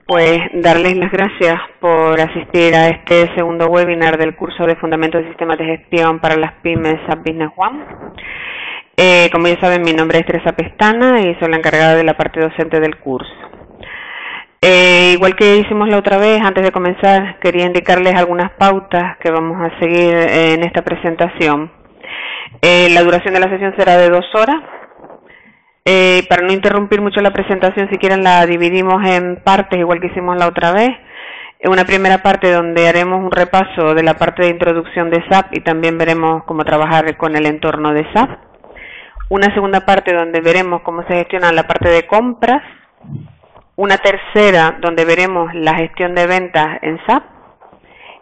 Pues darles las gracias por asistir a este segundo webinar del curso de Fundamentos de Sistemas de Gestión para las Pymes SAP Business One. Como ya saben, mi nombre es Teresa Pestana y soy la encargada de la parte docente del curso. Igual que hicimos la otra vez, antes de comenzar, quería indicarles algunas pautas que vamos a seguir en esta presentación. La duración de la sesión será de 2 horas. Para no interrumpir mucho la presentación, si quieren la dividimos en partes, igual que hicimos la otra vez. Una primera parte donde haremos un repaso de la parte de introducción de SAP y también veremos cómo trabajar con el entorno de SAP. Una segunda parte donde veremos cómo se gestiona la parte de compras. Una tercera donde veremos la gestión de ventas en SAP.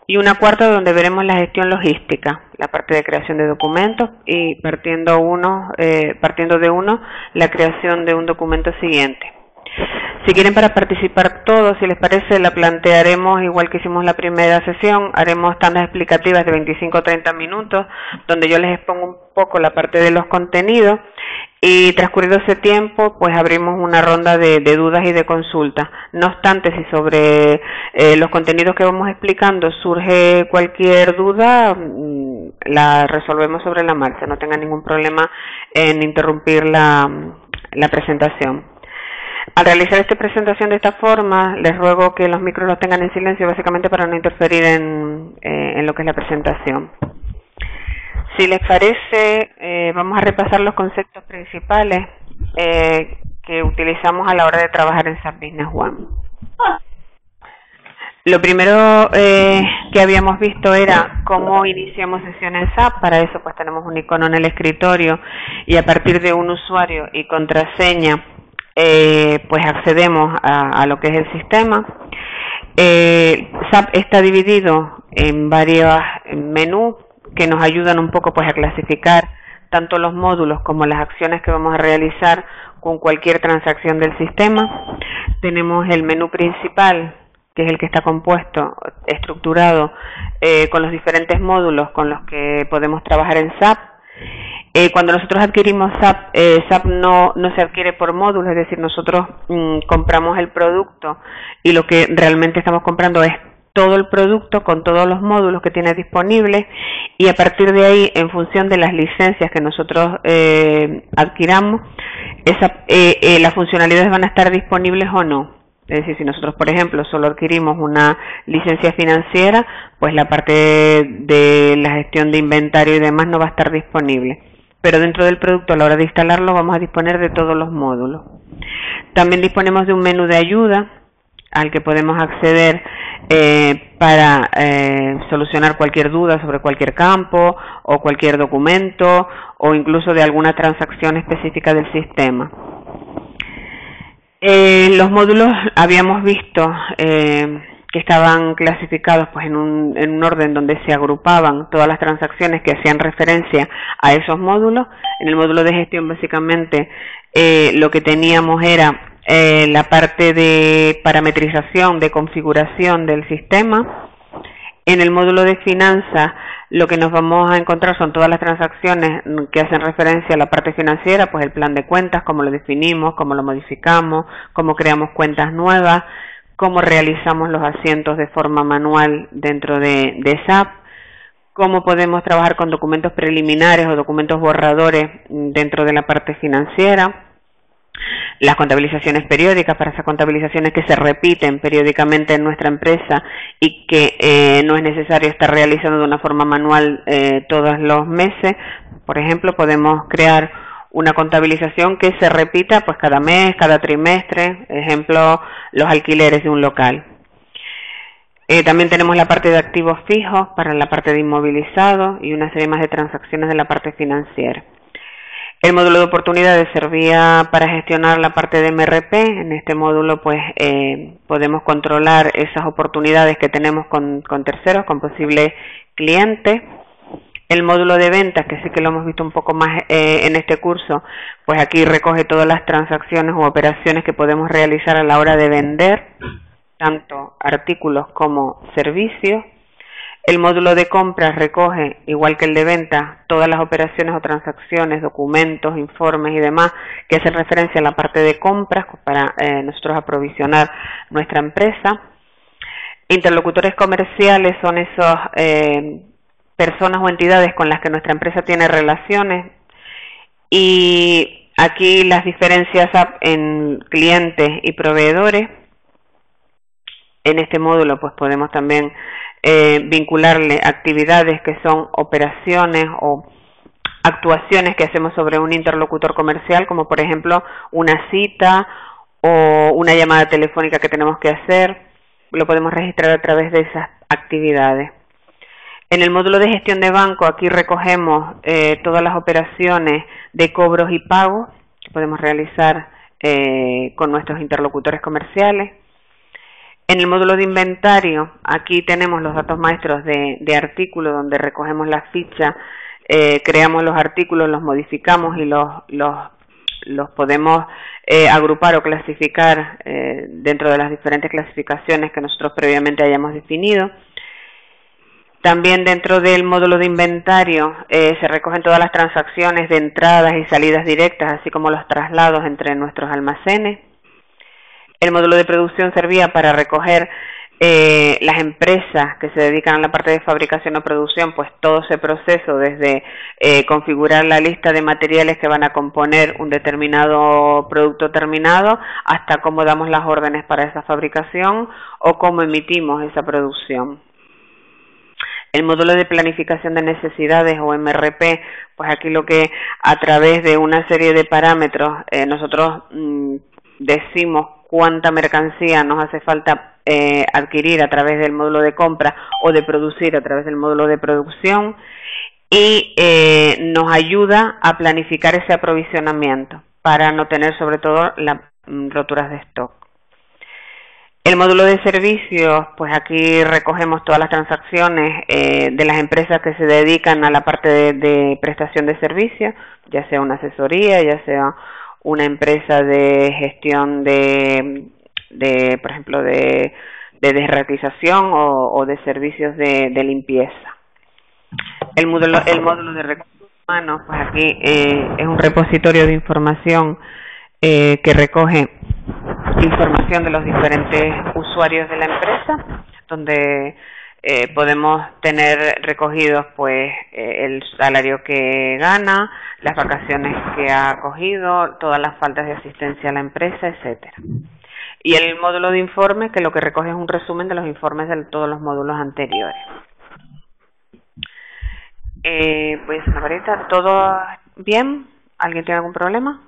Y una cuarta donde veremos la gestión logística, la parte de creación de documentos y partiendo de uno, la creación de un documento siguiente. Si quieren para participar todos, si les parece, la plantearemos igual que hicimos la primera sesión, haremos tandas explicativas de 25 o 30 minutos, donde yo les expongo un poco la parte de los contenidos y transcurrido ese tiempo, pues abrimos una ronda de dudas y de consultas. No obstante, si sobre los contenidos que vamos explicando surge cualquier duda, la resolvemos sobre la marcha, no tengan ningún problema en interrumpir la presentación. Al realizar esta presentación de esta forma, les ruego que los micros los tengan en silencio, básicamente para no interferir en lo que es la presentación. Si les parece, vamos a repasar los conceptos principales que utilizamos a la hora de trabajar en SAP Business One. Lo primero que habíamos visto era cómo iniciamos sesión en SAP. Para eso pues tenemos un icono en el escritorio y a partir de un usuario y contraseña pues accedemos a lo que es el sistema. SAP está dividido en varios menús que nos ayudan un poco pues a clasificar tanto los módulos como las acciones que vamos a realizar con cualquier transacción del sistema. Tenemos el menú principal, que es el que está compuesto, estructurado con los diferentes módulos con los que podemos trabajar en SAP. Cuando nosotros adquirimos SAP, SAP no se adquiere por módulos, es decir, nosotros compramos el producto y lo que realmente estamos comprando es todo el producto con todos los módulos que tiene disponibles y a partir de ahí, en función de las licencias que nosotros adquiramos, las funcionalidades van a estar disponibles o no. Es decir, si nosotros, por ejemplo, solo adquirimos una licencia financiera, pues la parte de la gestión de inventario y demás no va a estar disponible. Pero dentro del producto, a la hora de instalarlo, vamos a disponer de todos los módulos. También disponemos de un menú de ayuda al que podemos acceder para solucionar cualquier duda sobre cualquier campo o cualquier documento o incluso de alguna transacción específica del sistema. Los módulos habíamos visto que estaban clasificados pues en un orden donde se agrupaban todas las transacciones que hacían referencia a esos módulos. En el módulo de gestión básicamente lo que teníamos era la parte de parametrización, de configuración del sistema. En el módulo de finanzas lo que nos vamos a encontrar son todas las transacciones que hacen referencia a la parte financiera, pues el plan de cuentas, cómo lo definimos, cómo lo modificamos, cómo creamos cuentas nuevas, cómo realizamos los asientos de forma manual dentro de SAP, cómo podemos trabajar con documentos preliminares o documentos borradores dentro de la parte financiera, las contabilizaciones periódicas, para esas contabilizaciones que se repiten periódicamente en nuestra empresa y que no es necesario estar realizando de una forma manual todos los meses. Por ejemplo, podemos crear una contabilización que se repita pues cada mes, cada trimestre, ejemplo, los alquileres de un local. También tenemos la parte de activos fijos para la parte de inmovilizado y una serie más de transacciones de la parte financiera. El módulo de oportunidades servía para gestionar la parte de MRP. En este módulo pues podemos controlar esas oportunidades que tenemos con terceros, con posibles clientes. El módulo de ventas, que sí que lo hemos visto un poco más en este curso, pues aquí recoge todas las transacciones u operaciones que podemos realizar a la hora de vender, tanto artículos como servicios. El módulo de compras recoge, igual que el de ventas, todas las operaciones o transacciones, documentos, informes y demás que hacen referencia a la parte de compras para nosotros aprovisionar nuestra empresa. Interlocutores comerciales son esas personas o entidades con las que nuestra empresa tiene relaciones, y aquí las diferencias en clientes y proveedores. En este módulo pues podemos también vincularle actividades que son operaciones o actuaciones que hacemos sobre un interlocutor comercial, como por ejemplo una cita o una llamada telefónica que tenemos que hacer. Lo podemos registrar a través de esas actividades. En el módulo de gestión de banco, aquí recogemos todas las operaciones de cobros y pagos que podemos realizar con nuestros interlocutores comerciales. En el módulo de inventario, aquí tenemos los datos maestros de artículos, donde recogemos la ficha, creamos los artículos, los modificamos y los podemos agrupar o clasificar dentro de las diferentes clasificaciones que nosotros previamente hayamos definido. También dentro del módulo de inventario se recogen todas las transacciones de entradas y salidas directas, así como los traslados entre nuestros almacenes. El módulo de producción servía para recoger las empresas que se dedican a la parte de fabricación o producción, pues todo ese proceso desde configurar la lista de materiales que van a componer un determinado producto terminado hasta cómo damos las órdenes para esa fabricación o cómo emitimos esa producción. El módulo de planificación de necesidades o MRP, pues aquí lo que a través de una serie de parámetros nosotros decimos cuánta mercancía nos hace falta adquirir a través del módulo de compra o de producir a través del módulo de producción, y nos ayuda a planificar ese aprovisionamiento para no tener sobre todo las roturas de stock. El módulo de servicios, pues aquí recogemos todas las transacciones de las empresas que se dedican a la parte de prestación de servicios, ya sea una asesoría, ya sea una empresa de gestión por ejemplo, de desratización o de servicios de limpieza. El módulo de recursos humanos, pues aquí es un repositorio de información que recoge información de los diferentes usuarios de la empresa, donde podemos tener recogidos pues el salario que gana, las vacaciones que ha cogido, todas las faltas de asistencia a la empresa, etcétera. Y el módulo de informes, que lo que recoge es un resumen de los informes de todos los módulos anteriores. Pues Margarita, ¿todo bien? ¿Alguien tiene algún problema?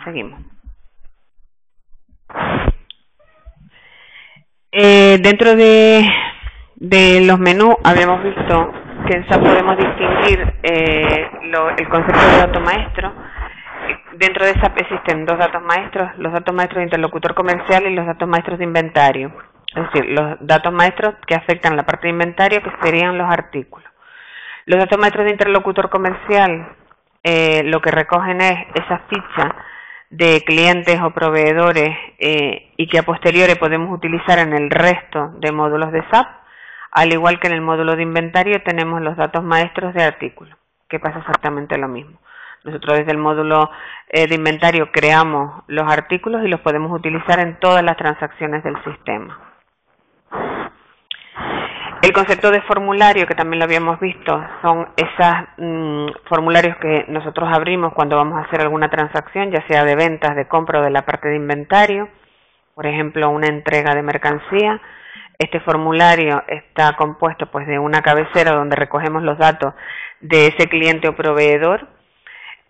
Seguimos. Dentro de los menús habíamos visto que en SAP podemos distinguir el concepto de dato maestro. Dentro de SAP existen dos datos maestros, los datos maestros de interlocutor comercial y los datos maestros de inventario. Es decir, los datos maestros que afectan la parte de inventario, que serían los artículos. Los datos maestros de interlocutor comercial lo que recogen es esa ficha de clientes o proveedores y que a posteriori podemos utilizar en el resto de módulos de SAP, al igual que en el módulo de inventario tenemos los datos maestros de artículos, que pasa exactamente lo mismo. Nosotros desde el módulo de inventario creamos los artículos y los podemos utilizar en todas las transacciones del sistema. El concepto de formulario, que también lo habíamos visto, son esos formularios que nosotros abrimos cuando vamos a hacer alguna transacción, ya sea de ventas, de compra o de la parte de inventario. Por ejemplo, una entrega de mercancía. Este formulario está compuesto pues de una cabecera donde recogemos los datos de ese cliente o proveedor.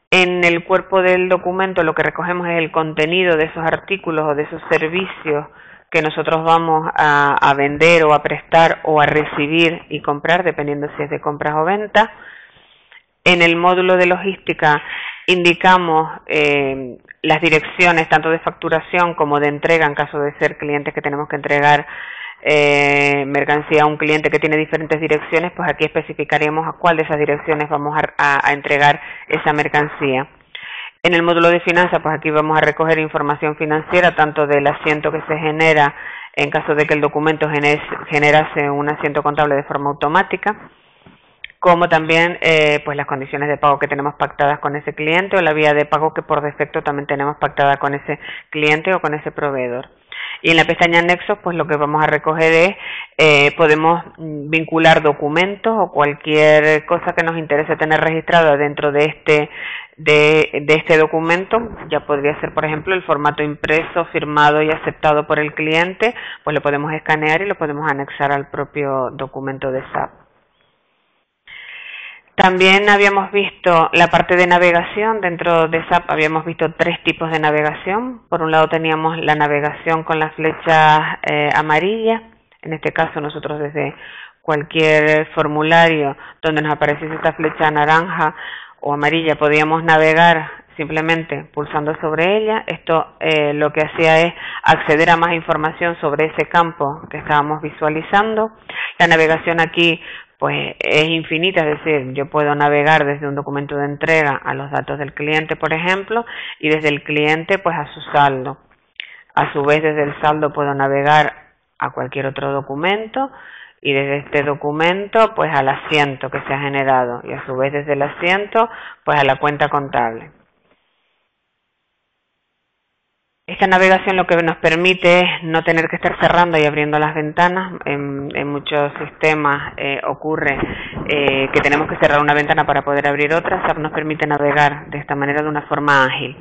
En el cuerpo del documento lo que recogemos es el contenido de esos artículos o de esos servicios que nosotros vamos a vender o a prestar o a recibir y comprar, dependiendo si es de compras o ventas. En el módulo de logística indicamos las direcciones tanto de facturación como de entrega en caso de ser clientes que tenemos que entregar mercancía a un cliente que tiene diferentes direcciones, pues aquí especificaremos a cuál de esas direcciones vamos a entregar esa mercancía. En el módulo de finanzas, pues aquí vamos a recoger información financiera, tanto del asiento que se genera en caso de que el documento generase un asiento contable de forma automática, como también pues las condiciones de pago que tenemos pactadas con ese cliente o la vía de pago que por defecto también tenemos pactada con ese cliente o con ese proveedor. Y en la pestaña anexos, pues lo que vamos a recoger es, podemos vincular documentos o cualquier cosa que nos interese tener registrada dentro de este documento. Ya podría ser, por ejemplo, el formato impreso, firmado y aceptado por el cliente, pues lo podemos escanear y lo podemos anexar al propio documento de SAP. También habíamos visto la parte de navegación. Dentro de SAP habíamos visto 3 tipos de navegación. Por un lado teníamos la navegación con las flechas amarillas. En este caso nosotros desde cualquier formulario donde nos apareciese esta flecha naranja o amarilla podíamos navegar simplemente pulsando sobre ella. Esto lo que hacía es acceder a más información sobre ese campo que estábamos visualizando. La navegación aquí pues es infinita, es decir, yo puedo navegar desde un documento de entrega a los datos del cliente, por ejemplo, y desde el cliente pues a su saldo. A su vez, desde el saldo puedo navegar a cualquier otro documento y desde este documento pues al asiento que se ha generado y a su vez desde el asiento pues a la cuenta contable. Esta navegación lo que nos permite es no tener que estar cerrando y abriendo las ventanas. En muchos sistemas ocurre que tenemos que cerrar una ventana para poder abrir otra. SAP nos permite navegar de esta manera de una forma ágil.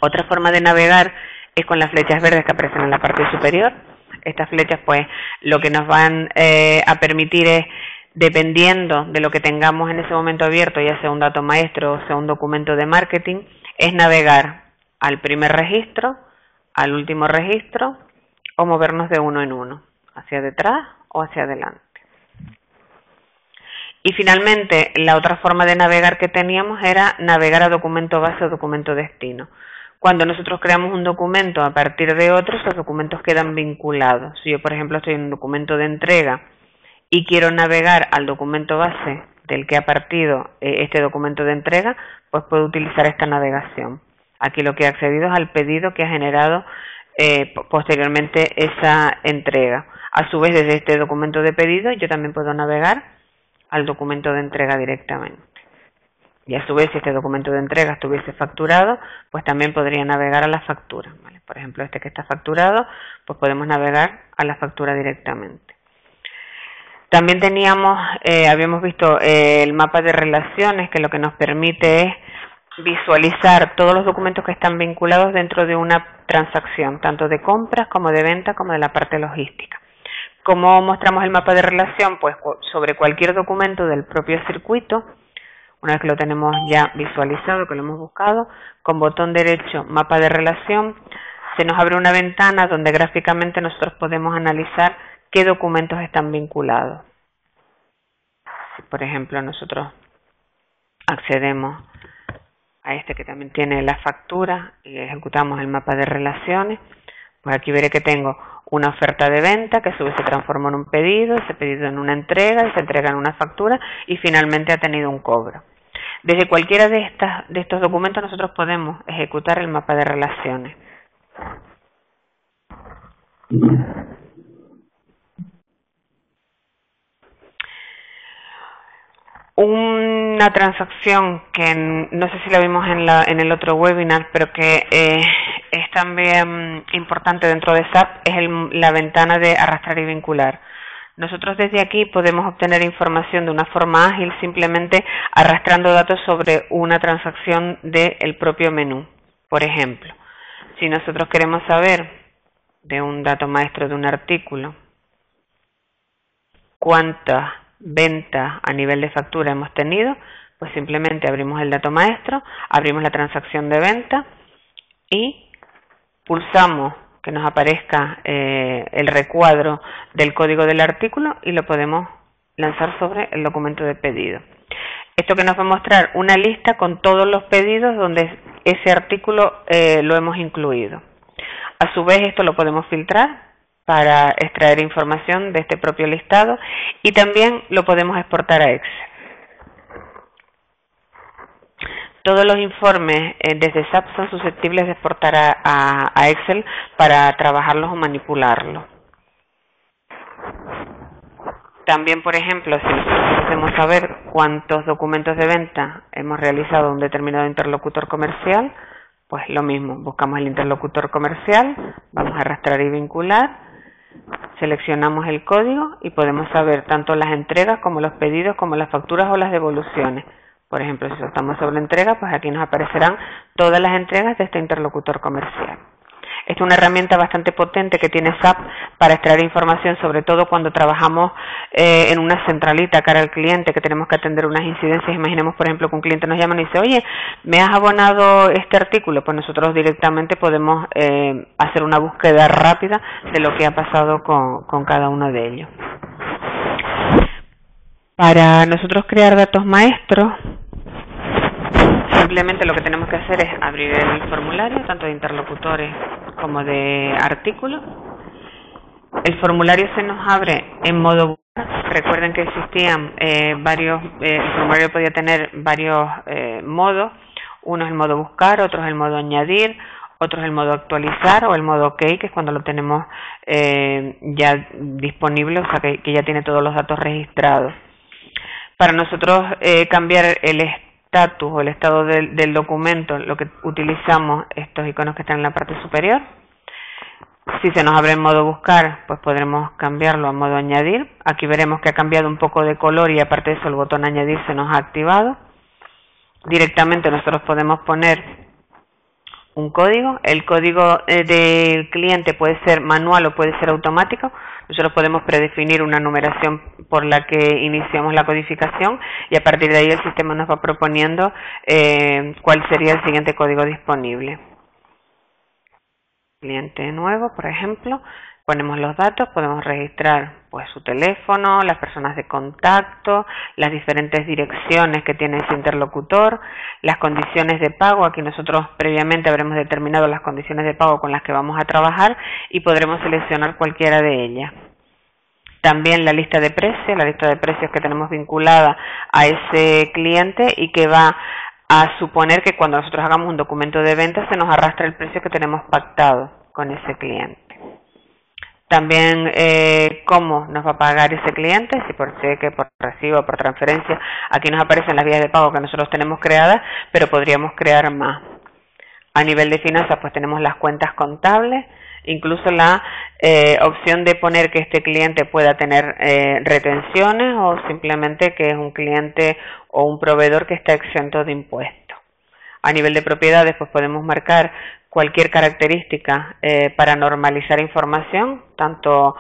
Otra forma de navegar es con las flechas verdes que aparecen en la parte superior. Estas flechas pues lo que nos van a permitir es, dependiendo de lo que tengamos en ese momento abierto, ya sea un dato maestro o sea un documento de marketing, es navegar al primer registro, al último registro o movernos de uno en uno, hacia detrás o hacia adelante. Y finalmente, la otra forma de navegar que teníamos era navegar a documento base o documento destino. Cuando nosotros creamos un documento a partir de otro, esos documentos quedan vinculados. Si yo, por ejemplo, estoy en un documento de entrega y quiero navegar al documento base del que ha partido este documento de entrega, pues puedo utilizar esta navegación. Aquí lo que he accedido es al pedido que ha generado posteriormente esa entrega. A su vez, desde este documento de pedido, yo también puedo navegar al documento de entrega directamente. Y a su vez, si este documento de entrega estuviese facturado, pues también podría navegar a la factura, ¿vale? Por ejemplo, este que está facturado, pues podemos navegar a la factura directamente. También habíamos visto el mapa de relaciones, que lo que nos permite es visualizar todos los documentos que están vinculados dentro de una transacción, tanto de compras como de ventas como de la parte logística. ¿Cómo mostramos el mapa de relación? Pues sobre cualquier documento del propio circuito, una vez que lo tenemos ya visualizado, que lo hemos buscado, con botón derecho, mapa de relación, se nos abre una ventana donde gráficamente nosotros podemos analizar qué documentos están vinculados. Si, por ejemplo, nosotros accedemos a este que también tiene la factura y ejecutamos el mapa de relaciones, pues aquí veré que tengo una oferta de venta que a su vez se transformó en un pedido, ese pedido en una entrega, y se entrega en una factura y finalmente ha tenido un cobro. Desde cualquiera de estos documentos nosotros podemos ejecutar el mapa de relaciones. Una transacción que no sé si la vimos en el otro webinar, pero que es también importante dentro de SAP, es la ventana de arrastrar y vincular. Nosotros desde aquí podemos obtener información de una forma ágil simplemente arrastrando datos sobre una transacción del propio menú. Por ejemplo, si nosotros queremos saber de un dato maestro de un artículo cuántas ventas a nivel de factura hemos tenido, pues simplemente abrimos el dato maestro, abrimos la transacción de venta y pulsamos que nos aparezca el recuadro del código del artículo y lo podemos lanzar sobre el documento de pedido. Esto que nos va a mostrar una lista con todos los pedidos donde ese artículo lo hemos incluido. A su vez esto lo podemos filtrar para extraer información de este propio listado y también lo podemos exportar a Excel. Todos los informes desde SAP son susceptibles de exportar a Excel para trabajarlos o manipularlos. También, por ejemplo, si nosotros queremos saber cuántos documentos de venta hemos realizado a un determinado interlocutor comercial, pues lo mismo, buscamos el interlocutor comercial, vamos a arrastrar y vincular, seleccionamos el código y podemos saber tanto las entregas como los pedidos, como las facturas o las devoluciones. Por ejemplo, si estamos sobre entrega, pues aquí nos aparecerán todas las entregas de este interlocutor comercial. Esta es una herramienta bastante potente que tiene SAP para extraer información, sobre todo cuando trabajamos en una centralita cara al cliente, que tenemos que atender unas incidencias. Imaginemos, por ejemplo, que un cliente nos llama y dice, oye, ¿me has abonado este artículo? Pues nosotros directamente podemos hacer una búsqueda rápida de lo que ha pasado con cada uno de ellos. Para nosotros crear datos maestros, simplemente lo que tenemos que hacer es abrir el formulario, tanto de interlocutores como de artículos. El formulario se nos abre en modo buscar. Recuerden que existían el formulario podía tener varios modos. Uno es el modo buscar, otro es el modo añadir, otro es el modo actualizar o el modo OK, que es cuando lo tenemos ya disponible, o sea que ya tiene todos los datos registrados. Para nosotros cambiar el estatus o el estado del documento, lo que utilizamos estos iconos que están en la parte superior. Si se nos abre en modo buscar, pues podremos cambiarlo a modo añadir. Aquí veremos que ha cambiado un poco de color y aparte de eso el botón añadir se nos ha activado. Directamente nosotros podemos poner un código. El código del cliente puede ser manual o puede ser automático. Nosotros podemos predefinir una numeración por la que iniciamos la codificación y a partir de ahí el sistema nos va proponiendo cuál sería el siguiente código disponible. Cliente nuevo, por ejemplo, ponemos los datos, podemos registrar pues su teléfono, las personas de contacto, las diferentes direcciones que tiene ese interlocutor, las condiciones de pago. Aquí nosotros previamente habremos determinado las condiciones de pago con las que vamos a trabajar y podremos seleccionar cualquiera de ellas. También la lista de precios que tenemos vinculada a ese cliente y que va a suponer que cuando nosotros hagamos un documento de venta se nos arrastra el precio que tenemos pactado con ese cliente. También cómo nos va a pagar ese cliente, si por cheque, por recibo, por transferencia. Aquí nos aparecen las vías de pago que nosotros tenemos creadas, pero podríamos crear más. A nivel de finanzas, pues tenemos las cuentas contables, incluso la opción de poner que este cliente pueda tener retenciones o simplemente que es un cliente o un proveedor que está exento de impuestos. A nivel de propiedades, pues podemos marcar cualquier característica para normalizar información, tanto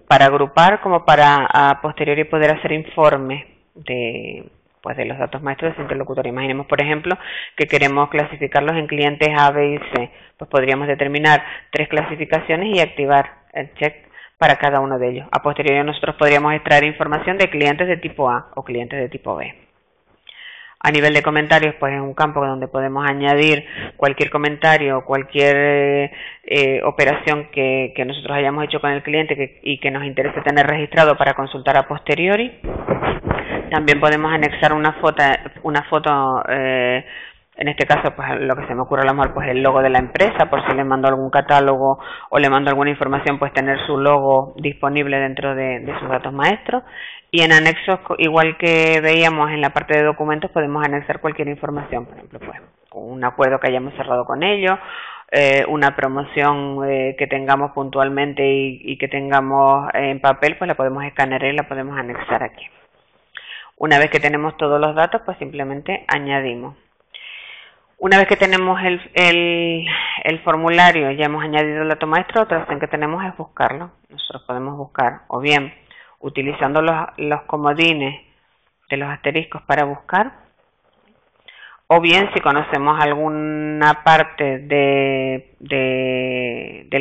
para agrupar como para a posteriori poder hacer informes de los datos maestros de ese interlocutor. Imaginemos, por ejemplo, que queremos clasificarlos en clientes A, B y C. Pues podríamos determinar 3 clasificaciones y activar el check para cada uno de ellos. A posteriori nosotros podríamos extraer información de clientes de tipo A o clientes de tipo B. A nivel de comentarios, pues es un campo donde podemos añadir cualquier comentario o cualquier operación que nosotros hayamos hecho con el cliente y que nos interese tener registrado para consultar a posteriori. También podemos anexar una foto, en este caso, pues lo que se me ocurre a lo mejor, pues el logo de la empresa, por si le mando algún catálogo o le mando alguna información, pues tener su logo disponible dentro de sus datos maestros. Y en anexos, igual que veíamos en la parte de documentos, podemos anexar cualquier información, por ejemplo, pues un acuerdo que hayamos cerrado con ellos, una promoción que tengamos puntualmente y que tengamos en papel, pues la podemos escanear y la podemos anexar aquí. Una vez que tenemos todos los datos, pues simplemente añadimos. Una vez que tenemos el formulario, ya hemos añadido el dato maestro, otra opción que tenemos es buscarlo. Nosotros podemos buscar o bien utilizando los comodines de los asteriscos para buscar, o bien si conocemos alguna parte del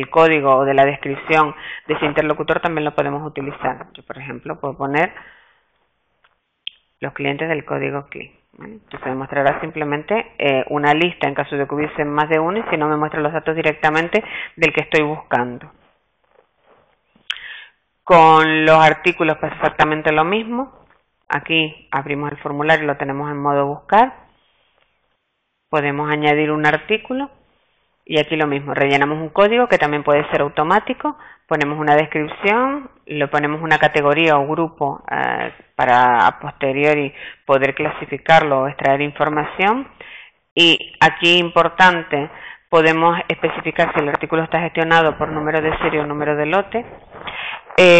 código o de la descripción de ese interlocutor, también lo podemos utilizar. Yo, por ejemplo, puedo poner los clientes del código CLI. Entonces me mostrará simplemente una lista en caso de que hubiese más de uno y si no me muestra los datos directamente del que estoy buscando. Con los artículos pasa exactamente lo mismo. Aquí abrimos el formulario y lo tenemos en modo buscar. podemos añadir un artículo y aquí lo mismo, rellenamos un código que también puede ser automático, ponemos una descripción, le ponemos una categoría o grupo para a posteriori poder clasificarlo o extraer información. Y aquí importante, podemos especificar si el artículo está gestionado por número de serie o número de lote.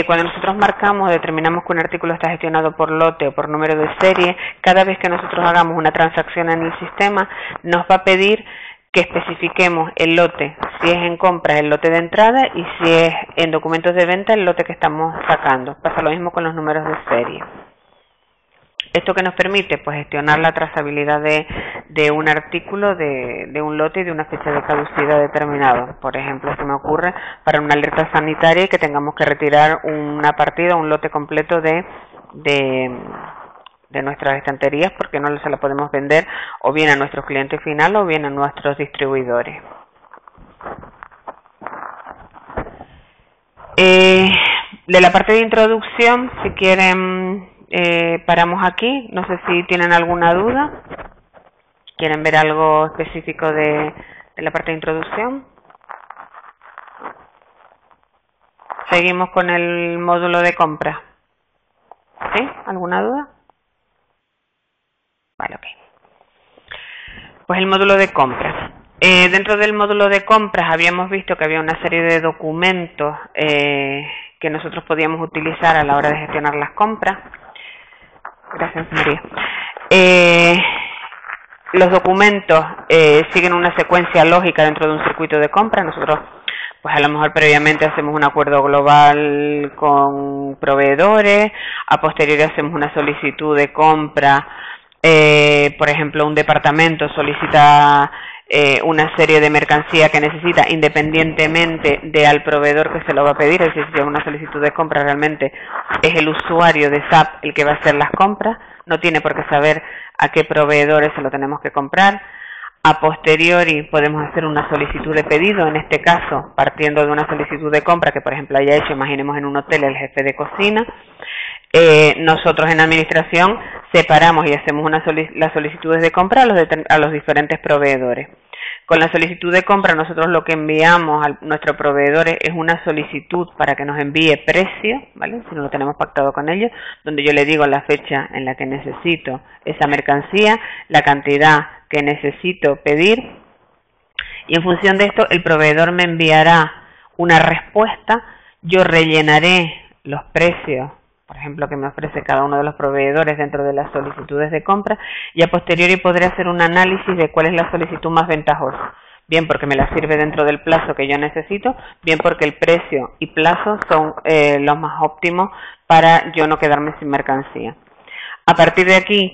Cuando nosotros marcamos o determinamos que un artículo está gestionado por lote o por número de serie, cada vez que nosotros hagamos una transacción en el sistema, nos va a pedir que especifiquemos el lote, si es en compras el lote de entrada y si es en documentos de venta el lote que estamos sacando. Pasa lo mismo con los números de serie. ¿Esto que nos permite? Pues gestionar la trazabilidad de un artículo, de un lote y de una fecha de caducidad determinada. Por ejemplo, se me ocurre para una alerta sanitaria que tengamos que retirar una partida, un lote completo de nuestras estanterías porque no se la podemos vender o bien a nuestros clientes final o bien a nuestros distribuidores. De la parte de introducción, si quieren, paramos aquí. No sé si tienen alguna duda. ¿Quieren ver algo específico de la parte de introducción? Seguimos con el módulo de compra. ¿Sí? ¿Alguna duda? Vale, ok. Pues el módulo de compras. Dentro del módulo de compras habíamos visto que había una serie de documentos que nosotros podíamos utilizar a la hora de gestionar las compras. Gracias, María. Los documentos siguen una secuencia lógica dentro de un circuito de compra. Nosotros, pues a lo mejor previamente hacemos un acuerdo global con proveedores, a posteriori hacemos una solicitud de compra. Por ejemplo, un departamento solicita una serie de mercancía que necesita independientemente de al proveedor que se lo va a pedir, es decir, si es una solicitud de compra realmente es el usuario de SAP el que va a hacer las compras, no tiene por qué saber a qué proveedores se lo tenemos que comprar. A posteriori podemos hacer una solicitud de pedido, en este caso partiendo de una solicitud de compra que por ejemplo haya hecho, imaginemos en un hotel el jefe de cocina. Nosotros en administración separamos y hacemos las solicitudes de compra a los diferentes proveedores. Con la solicitud de compra nosotros lo que enviamos a nuestros proveedores es una solicitud para que nos envíe precio, ¿vale? Si no lo tenemos pactado con ellos, donde yo le digo la fecha en la que necesito esa mercancía, la cantidad que necesito pedir y en función de esto el proveedor me enviará una respuesta, yo rellenaré los precios, por ejemplo, que me ofrece cada uno de los proveedores dentro de las solicitudes de compra y a posteriori podré hacer un análisis de cuál es la solicitud más ventajosa. Bien porque me la sirve dentro del plazo que yo necesito, bien porque el precio y plazo son los más óptimos para yo no quedarme sin mercancía. A partir de aquí,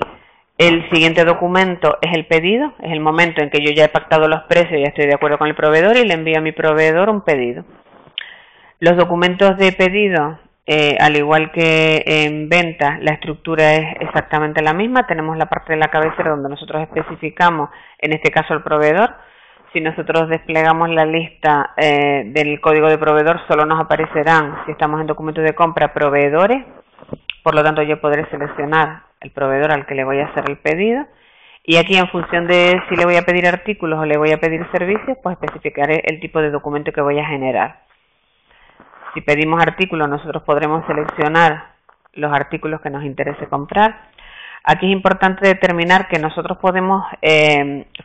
el siguiente documento es el pedido, es el momento en que yo ya he pactado los precios, ya estoy de acuerdo con el proveedor y le envío a mi proveedor un pedido. Los documentos de pedido, al igual que en venta, la estructura es exactamente la misma. Tenemos la parte de la cabecera donde nosotros especificamos, en este caso el proveedor. Si nosotros desplegamos la lista del código de proveedor, solo nos aparecerán, si estamos en documentos de compra, proveedores. Por lo tanto, yo podré seleccionar el proveedor al que le voy a hacer el pedido. Y aquí, en función de si le voy a pedir artículos o le voy a pedir servicios, pues especificaré el tipo de documento que voy a generar. Si pedimos artículos, nosotros podremos seleccionar los artículos que nos interese comprar. Aquí es importante determinar que nosotros podemos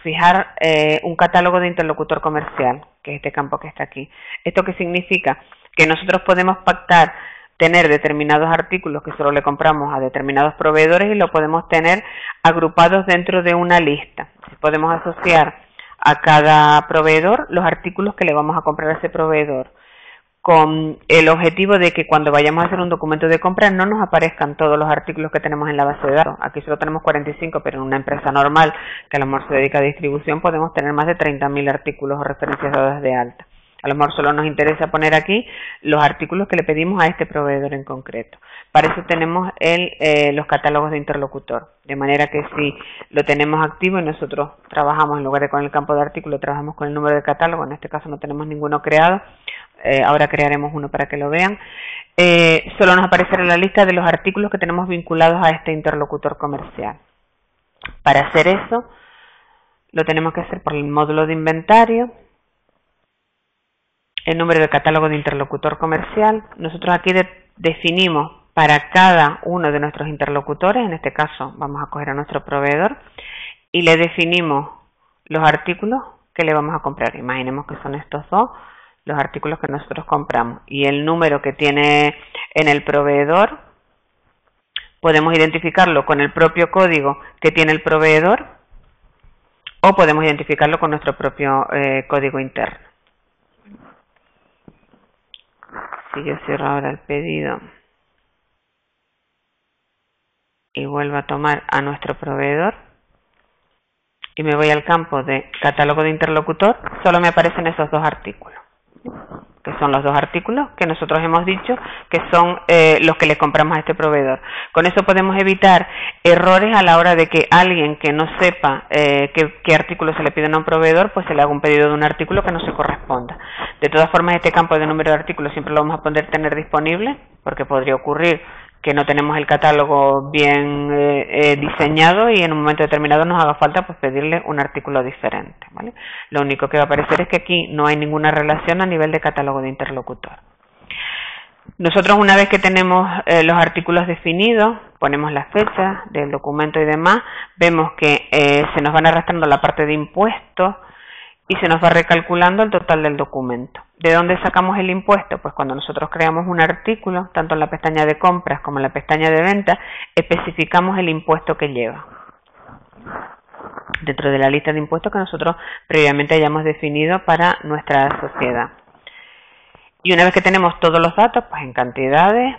fijar un catálogo de interlocutor comercial, que es este campo que está aquí. ¿Esto qué significa? Que nosotros podemos pactar tener determinados artículos que solo le compramos a determinados proveedores y lo podemos tener agrupados dentro de una lista. Podemos asociar a cada proveedor los artículos que le vamos a comprar a ese proveedor, con el objetivo de que cuando vayamos a hacer un documento de compra no nos aparezcan todos los artículos que tenemos en la base de datos. Aquí solo tenemos 45, pero en una empresa normal que a lo mejor se dedica a distribución podemos tener más de 30.000 artículos o referencias dadas de alta. A lo mejor solo nos interesa poner aquí los artículos que le pedimos a este proveedor en concreto. Para eso tenemos los catálogos de interlocutor. De manera que si lo tenemos activo y nosotros trabajamos, en lugar de con el campo de artículo, trabajamos con el número de catálogo, en este caso no tenemos ninguno creado, ahora crearemos uno para que lo vean, solo nos aparecerá la lista de los artículos que tenemos vinculados a este interlocutor comercial. Para hacer eso, lo tenemos que hacer por el módulo de inventario, el número de catálogo de interlocutor comercial. Nosotros aquí definimos para cada uno de nuestros interlocutores, en este caso vamos a coger a nuestro proveedor, y le definimos los artículos que le vamos a comprar. Imaginemos que son estos dos los artículos que nosotros compramos, y el número que tiene en el proveedor podemos identificarlo con el propio código que tiene el proveedor, o podemos identificarlo con nuestro propio código interno. Si yo cierro ahora el pedido y vuelvo a tomar a nuestro proveedor y me voy al campo de catálogo de interlocutor, solo me aparecen esos dos artículos, que son los dos artículos que nosotros hemos dicho que son los que le compramos a este proveedor. Con eso podemos evitar errores a la hora de que alguien que no sepa qué artículo se le pide a un proveedor, pues se le haga un pedido de un artículo que no se corresponda. De todas formas, este campo de número de artículos siempre lo vamos a poder tener disponible, porque podría ocurrir que no tenemos el catálogo bien diseñado y en un momento determinado nos haga falta pues pedirle un artículo diferente, ¿vale? Lo único que va a aparecer es que aquí no hay ninguna relación a nivel de catálogo de interlocutor. Nosotros, una vez que tenemos los artículos definidos, ponemos las fechas del documento y demás, vemos que se nos van arrastrando la parte de impuestos y se nos va recalculando el total del documento. ¿De dónde sacamos el impuesto? Pues cuando nosotros creamos un artículo, tanto en la pestaña de compras como en la pestaña de ventas, especificamos el impuesto que lleva dentro de la lista de impuestos que nosotros previamente hayamos definido para nuestra sociedad. Y una vez que tenemos todos los datos, pues en cantidades,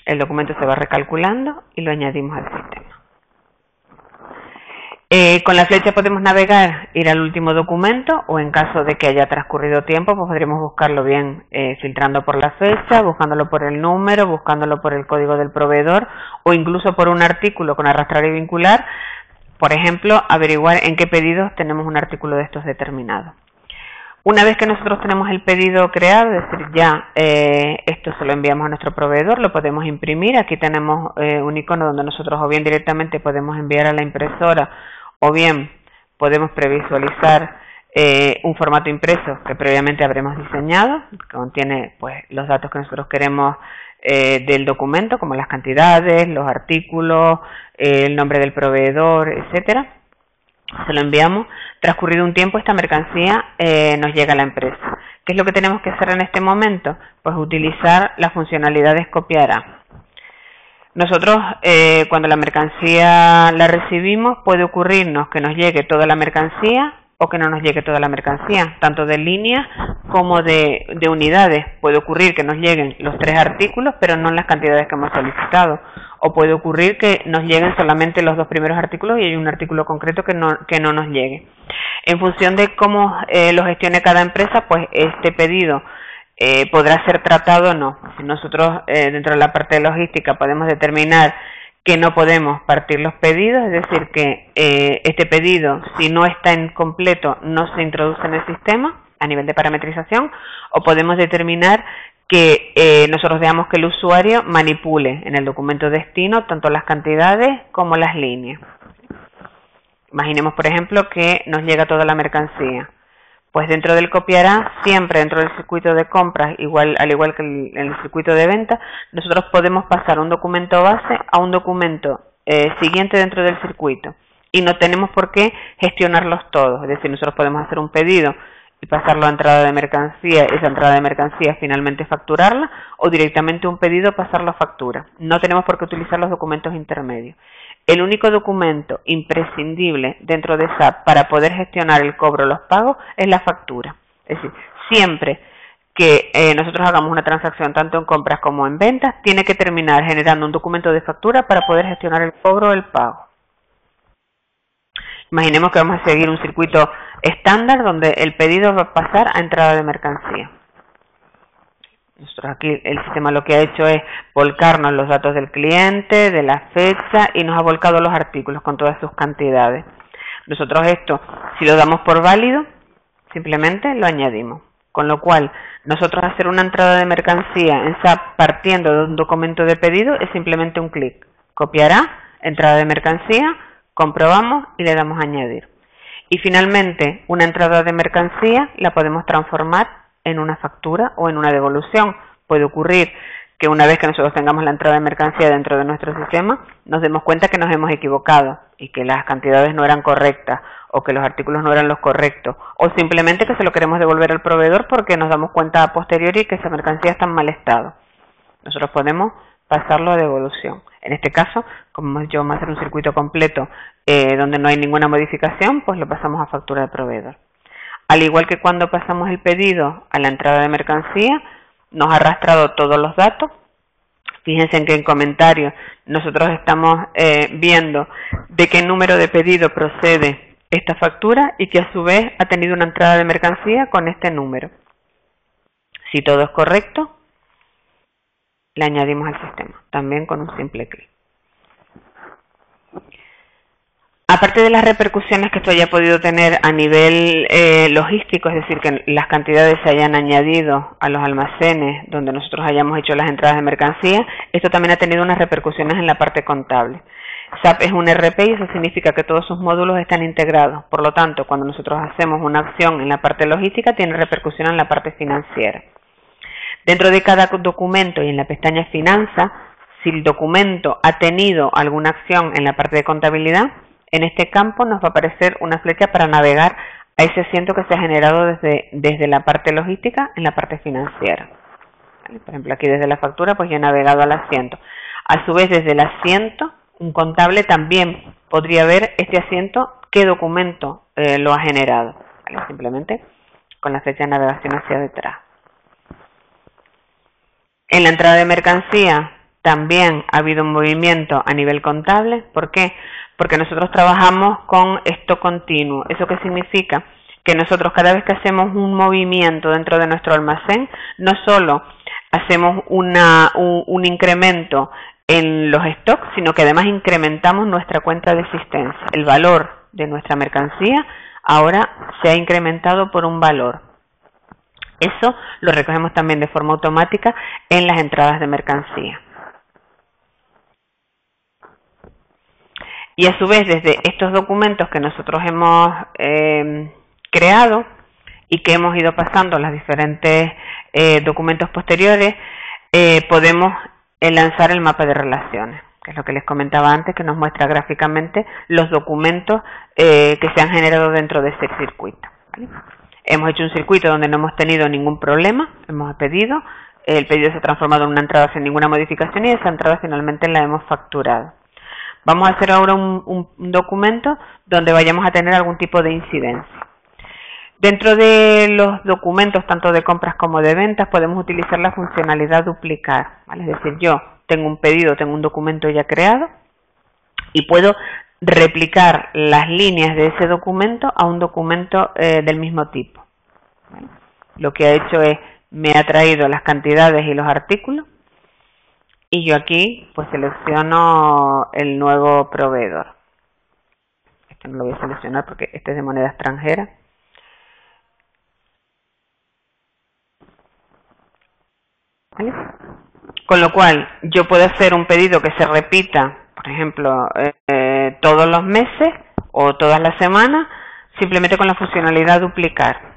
el documento se va recalculando y lo añadimos al sistema. Con la flecha podemos navegar, ir al último documento, o en caso de que haya transcurrido tiempo, pues podríamos buscarlo bien filtrando por la fecha, buscándolo por el número, buscándolo por el código del proveedor, o incluso por un artículo con arrastrar y vincular. Por ejemplo, averiguar en qué pedidos tenemos un artículo de estos determinado. Una vez que nosotros tenemos el pedido creado, es decir, ya esto se lo enviamos a nuestro proveedor, lo podemos imprimir. Aquí tenemos un icono donde nosotros o bien directamente podemos enviar a la impresora, o bien podemos previsualizar un formato impreso que previamente habremos diseñado, que contiene pues los datos que nosotros queremos del documento, como las cantidades, los artículos, el nombre del proveedor, etcétera. Se lo enviamos. Transcurrido un tiempo, esta mercancía nos llega a la empresa. ¿Qué es lo que tenemos que hacer en este momento? Pues utilizar las funcionalidades copiar a. Nosotros, cuando la mercancía la recibimos, puede ocurrirnos que nos llegue toda la mercancía o que no nos llegue toda la mercancía, tanto de líneas como de unidades. Puede ocurrir que nos lleguen los 3 artículos, pero no en las cantidades que hemos solicitado. O puede ocurrir que nos lleguen solamente los 2 primeros artículos y hay un artículo concreto que no nos llegue. En función de cómo lo gestione cada empresa, pues este pedido podrá ser tratado o no. Si nosotros dentro de la parte de logística podemos determinar que no podemos partir los pedidos, es decir, que este pedido, si no está en completo, no se introduce en el sistema a nivel de parametrización, o podemos determinar que nosotros dejamos que el usuario manipule en el documento destino tanto las cantidades como las líneas. Imaginemos, por ejemplo, que nos llega toda la mercancía. Pues dentro del copiará, siempre dentro del circuito de compras, al igual que en el circuito de venta, nosotros podemos pasar un documento base a un documento siguiente dentro del circuito. Y no tenemos por qué gestionarlos todos. Es decir, nosotros podemos hacer un pedido y pasarlo a entrada de mercancía, esa entrada de mercancía finalmente facturarla, o directamente un pedido pasarlo a factura. No tenemos por qué utilizar los documentos intermedios. El único documento imprescindible dentro de SAP para poder gestionar el cobro o los pagos es la factura. Es decir, siempre que nosotros hagamos una transacción tanto en compras como en ventas, tiene que terminar generando un documento de factura para poder gestionar el cobro o el pago. Imaginemos que vamos a seguir un circuito estándar donde el pedido va a pasar a entrada de mercancía. Nosotros aquí el sistema lo que ha hecho es volcarnos los datos del cliente, de la fecha, y nos ha volcado los artículos con todas sus cantidades. Nosotros esto, si lo damos por válido, simplemente lo añadimos. Con lo cual, nosotros hacer una entrada de mercancía en SAP partiendo de un documento de pedido es simplemente un clic. Copiará, entrada de mercancía, comprobamos y le damos a añadir. Y finalmente, una entrada de mercancía la podemos transformar en una factura o en una devolución. Puede ocurrir que una vez que nosotros tengamos la entrada de mercancía dentro de nuestro sistema, nos demos cuenta que nos hemos equivocado y que las cantidades no eran correctas o que los artículos no eran los correctos, o simplemente que se lo queremos devolver al proveedor porque nos damos cuenta a posteriori que esa mercancía está en mal estado. Nosotros podemos pasarlo a devolución. En este caso, como yo vamos a hacer un circuito completo donde no hay ninguna modificación, pues lo pasamos a factura de proveedor. Al igual que cuando pasamos el pedido a la entrada de mercancía, nos ha arrastrado todos los datos. Fíjense en que en comentarios nosotros estamos viendo de qué número de pedido procede esta factura y que a su vez ha tenido una entrada de mercancía con este número. Si todo es correcto, le añadimos al sistema, también con un simple clic. Aparte de las repercusiones que esto haya podido tener a nivel logístico, es decir, que las cantidades se hayan añadido a los almacenes donde nosotros hayamos hecho las entradas de mercancía, esto también ha tenido unas repercusiones en la parte contable. SAP es un ERP y eso significa que todos sus módulos están integrados. Por lo tanto, cuando nosotros hacemos una acción en la parte logística, tiene repercusión en la parte financiera. Dentro de cada documento y en la pestaña Finanza, si el documento ha tenido alguna acción en la parte de contabilidad, en este campo nos va a aparecer una flecha para navegar a ese asiento que se ha generado desde la parte logística en la parte financiera. ¿Vale? Por ejemplo, aquí desde la factura, pues yo he navegado al asiento. A su vez, desde el asiento, un contable también podría ver este asiento, qué documento lo ha generado. ¿Vale? Simplemente con la flecha de navegación hacia detrás. En la entrada de mercancía también ha habido un movimiento a nivel contable. ¿Por qué? Porque nosotros trabajamos con stock continuo. ¿Eso qué significa? Que nosotros cada vez que hacemos un movimiento dentro de nuestro almacén, no solo hacemos un incremento en los stocks, sino que además incrementamos nuestra cuenta de existencia. El valor de nuestra mercancía ahora se ha incrementado por un valor. Eso lo recogemos también de forma automática en las entradas de mercancía. Y a su vez, desde estos documentos que nosotros hemos creado y que hemos ido pasando los diferentes documentos posteriores, podemos lanzar el mapa de relaciones, que es lo que les comentaba antes, que nos muestra gráficamente los documentos que se han generado dentro de ese circuito. ¿Vale? Hemos hecho un circuito donde no hemos tenido ningún problema, hemos pedido, el pedido se ha transformado en una entrada sin ninguna modificación y esa entrada finalmente la hemos facturado. Vamos a hacer ahora un documento donde vayamos a tener algún tipo de incidencia. Dentro de los documentos, tanto de compras como de ventas, podemos utilizar la funcionalidad duplicar. ¿Vale? Es decir, yo tengo un pedido, tengo un documento ya creado y puedo replicar las líneas de ese documento a un documento del mismo tipo. ¿Vale? Lo que ha hecho es, me ha traído las cantidades y los artículos y yo aquí pues selecciono el nuevo proveedor. Este no lo voy a seleccionar porque este es de moneda extranjera. ¿Vale? Con lo cual yo puedo hacer un pedido que se repita, por ejemplo, todos los meses o todas las semanas, simplemente con la funcionalidad duplicar.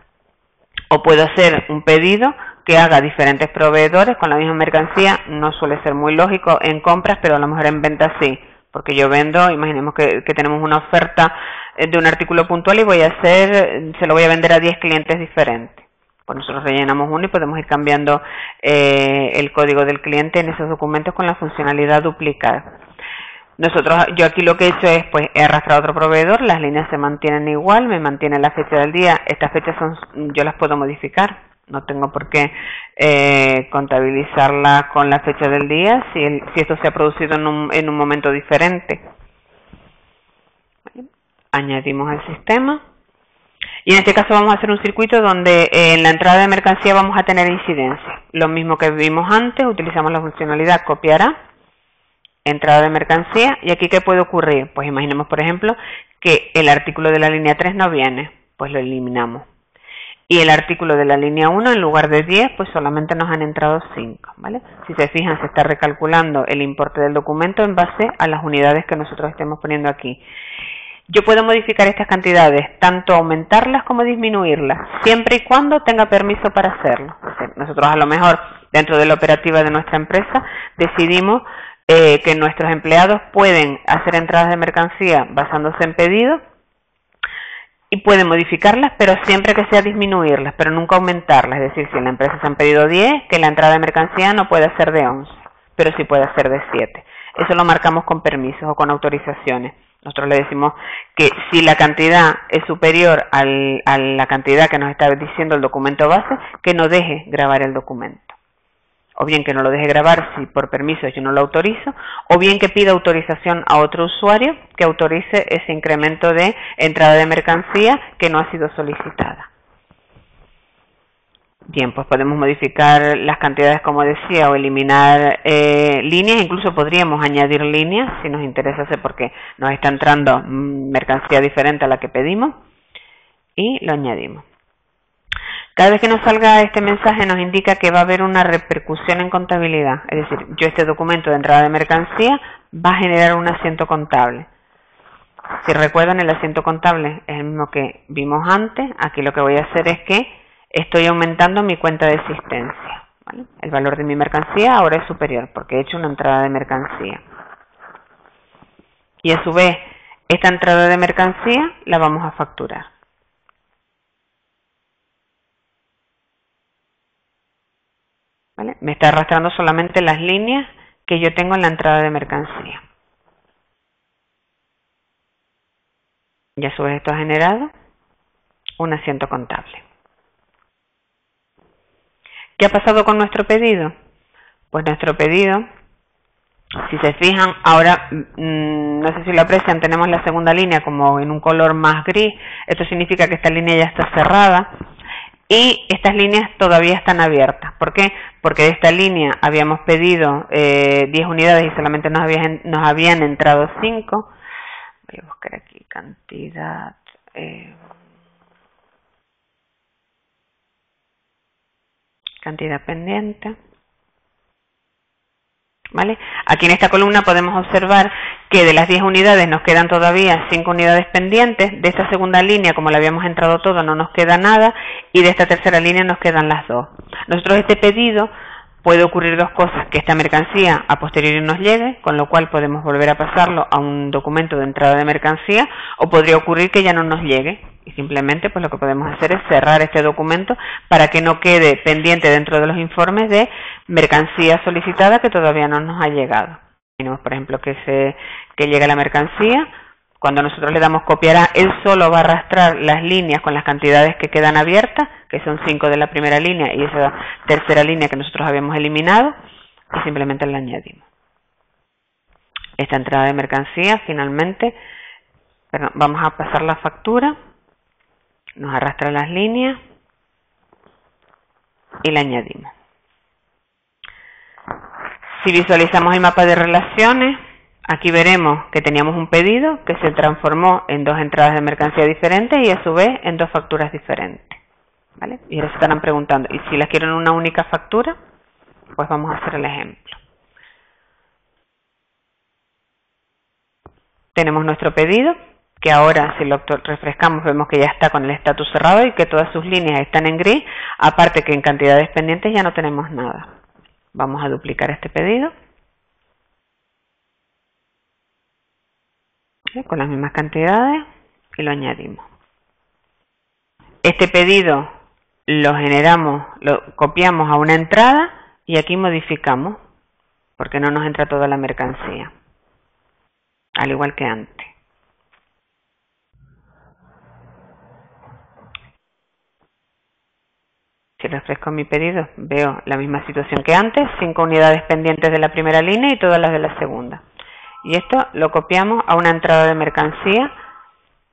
O puedo hacer un pedido que haga diferentes proveedores con la misma mercancía. No suele ser muy lógico en compras, pero a lo mejor en ventas sí. Porque yo vendo, imaginemos que tenemos una oferta de un artículo puntual y se lo voy a vender a 10 clientes diferentes. Pues nosotros rellenamos uno y podemos ir cambiando el código del cliente en esos documentos con la funcionalidad duplicar. Yo aquí lo que he hecho es, pues he arrastrado a otro proveedor, las líneas se mantienen igual, me mantiene la fecha del día, estas fechas yo las puedo modificar, no tengo por qué contabilizarlas con la fecha del día si esto se ha producido en un momento diferente. ¿Vale? Añadimos al sistema. Y en este caso vamos a hacer un circuito donde en la entrada de mercancía vamos a tener incidencia. Lo mismo que vimos antes, utilizamos la funcionalidad copiará, entrada de mercancía, y aquí ¿qué puede ocurrir? Pues imaginemos, por ejemplo, que el artículo de la línea 3 no viene, pues lo eliminamos. Y el artículo de la línea 1, en lugar de 10, pues solamente nos han entrado 5, ¿vale? Si se fijan, se está recalculando el importe del documento en base a las unidades que nosotros estemos poniendo aquí. Yo puedo modificar estas cantidades, tanto aumentarlas como disminuirlas, siempre y cuando tenga permiso para hacerlo. Nosotros a lo mejor, dentro de la operativa de nuestra empresa, decidimos que nuestros empleados pueden hacer entradas de mercancía basándose en pedidos y pueden modificarlas, pero siempre que sea disminuirlas, pero nunca aumentarlas. Es decir, si en la empresa se han pedido 10, que la entrada de mercancía no puede ser de 11, pero sí puede ser de 7. Eso lo marcamos con permisos o con autorizaciones. Nosotros le decimos que si la cantidad es superior a la cantidad que nos está diciendo el documento base, que no deje grabar el documento. O bien que no lo deje grabar si por permiso yo no lo autorizo, o bien que pida autorización a otro usuario que autorice ese incremento de entrada de mercancía que no ha sido solicitada. Bien, pues podemos modificar las cantidades, como decía, o eliminar líneas. Incluso podríamos añadir líneas si nos interesa, porque nos está entrando mercancía diferente a la que pedimos, y lo añadimos. Cada vez que nos salga este mensaje nos indica que va a haber una repercusión en contabilidad. Es decir, yo este documento de entrada de mercancía va a generar un asiento contable. Si recuerdan, el asiento contable es el mismo que vimos antes. Aquí lo que voy a hacer es que estoy aumentando mi cuenta de existencia, ¿vale? El valor de mi mercancía ahora es superior porque he hecho una entrada de mercancía. Y a su vez, esta entrada de mercancía la vamos a facturar. ¿Vale? Me está arrastrando solamente las líneas que yo tengo en la entrada de mercancía. Y a su vez esto ha generado un asiento contable. ¿Qué ha pasado con nuestro pedido? Pues nuestro pedido, si se fijan, ahora, no sé si lo aprecian, tenemos la segunda línea como en un color más gris. Esto significa que esta línea ya está cerrada. Y estas líneas todavía están abiertas. ¿Por qué? Porque de esta línea habíamos pedido 10 unidades y solamente nos habían entrado 5. Voy a buscar aquí cantidad. Cantidad pendiente. ¿Vale? Aquí en esta columna podemos observar que de las 10 unidades nos quedan todavía 5 unidades pendientes. De esta segunda línea, como le habíamos entrado todo, no nos queda nada. Y de esta tercera línea nos quedan las 2. Nosotros este pedido puede ocurrir dos cosas: que esta mercancía a posteriori nos llegue, con lo cual podemos volver a pasarlo a un documento de entrada de mercancía, o podría ocurrir que ya no nos llegue. Y simplemente pues lo que podemos hacer es cerrar este documento para que no quede pendiente dentro de los informes de mercancía solicitada que todavía no nos ha llegado. Tenemos, por ejemplo, que llega la mercancía. Cuando nosotros le damos copiar a, él solo va a arrastrar las líneas con las cantidades que quedan abiertas, que son 5 de la primera línea y esa tercera línea que nosotros habíamos eliminado, y simplemente la añadimos. Esta entrada de mercancía, finalmente, vamos a pasar la factura, nos arrastra las líneas y la añadimos. Si visualizamos el mapa de relaciones, aquí veremos que teníamos un pedido que se transformó en 2 entradas de mercancía diferentes y a su vez en 2 facturas diferentes, ¿vale? Y ahora se estarán preguntando, ¿y si las quiero en una única factura? Pues vamos a hacer el ejemplo. Tenemos nuestro pedido, que ahora si lo refrescamos vemos que ya está con el estatus cerrado y que todas sus líneas están en gris, aparte que en cantidades pendientes ya no tenemos nada. Vamos a duplicar este pedido con las mismas cantidades y lo añadimos. Este pedido lo generamos, lo copiamos a una entrada y aquí modificamos porque no nos entra toda la mercancía, al igual que antes. Si refresco mi pedido, veo la misma situación que antes, 5 unidades pendientes de la primera línea y todas las de la segunda. Y esto lo copiamos a una entrada de mercancía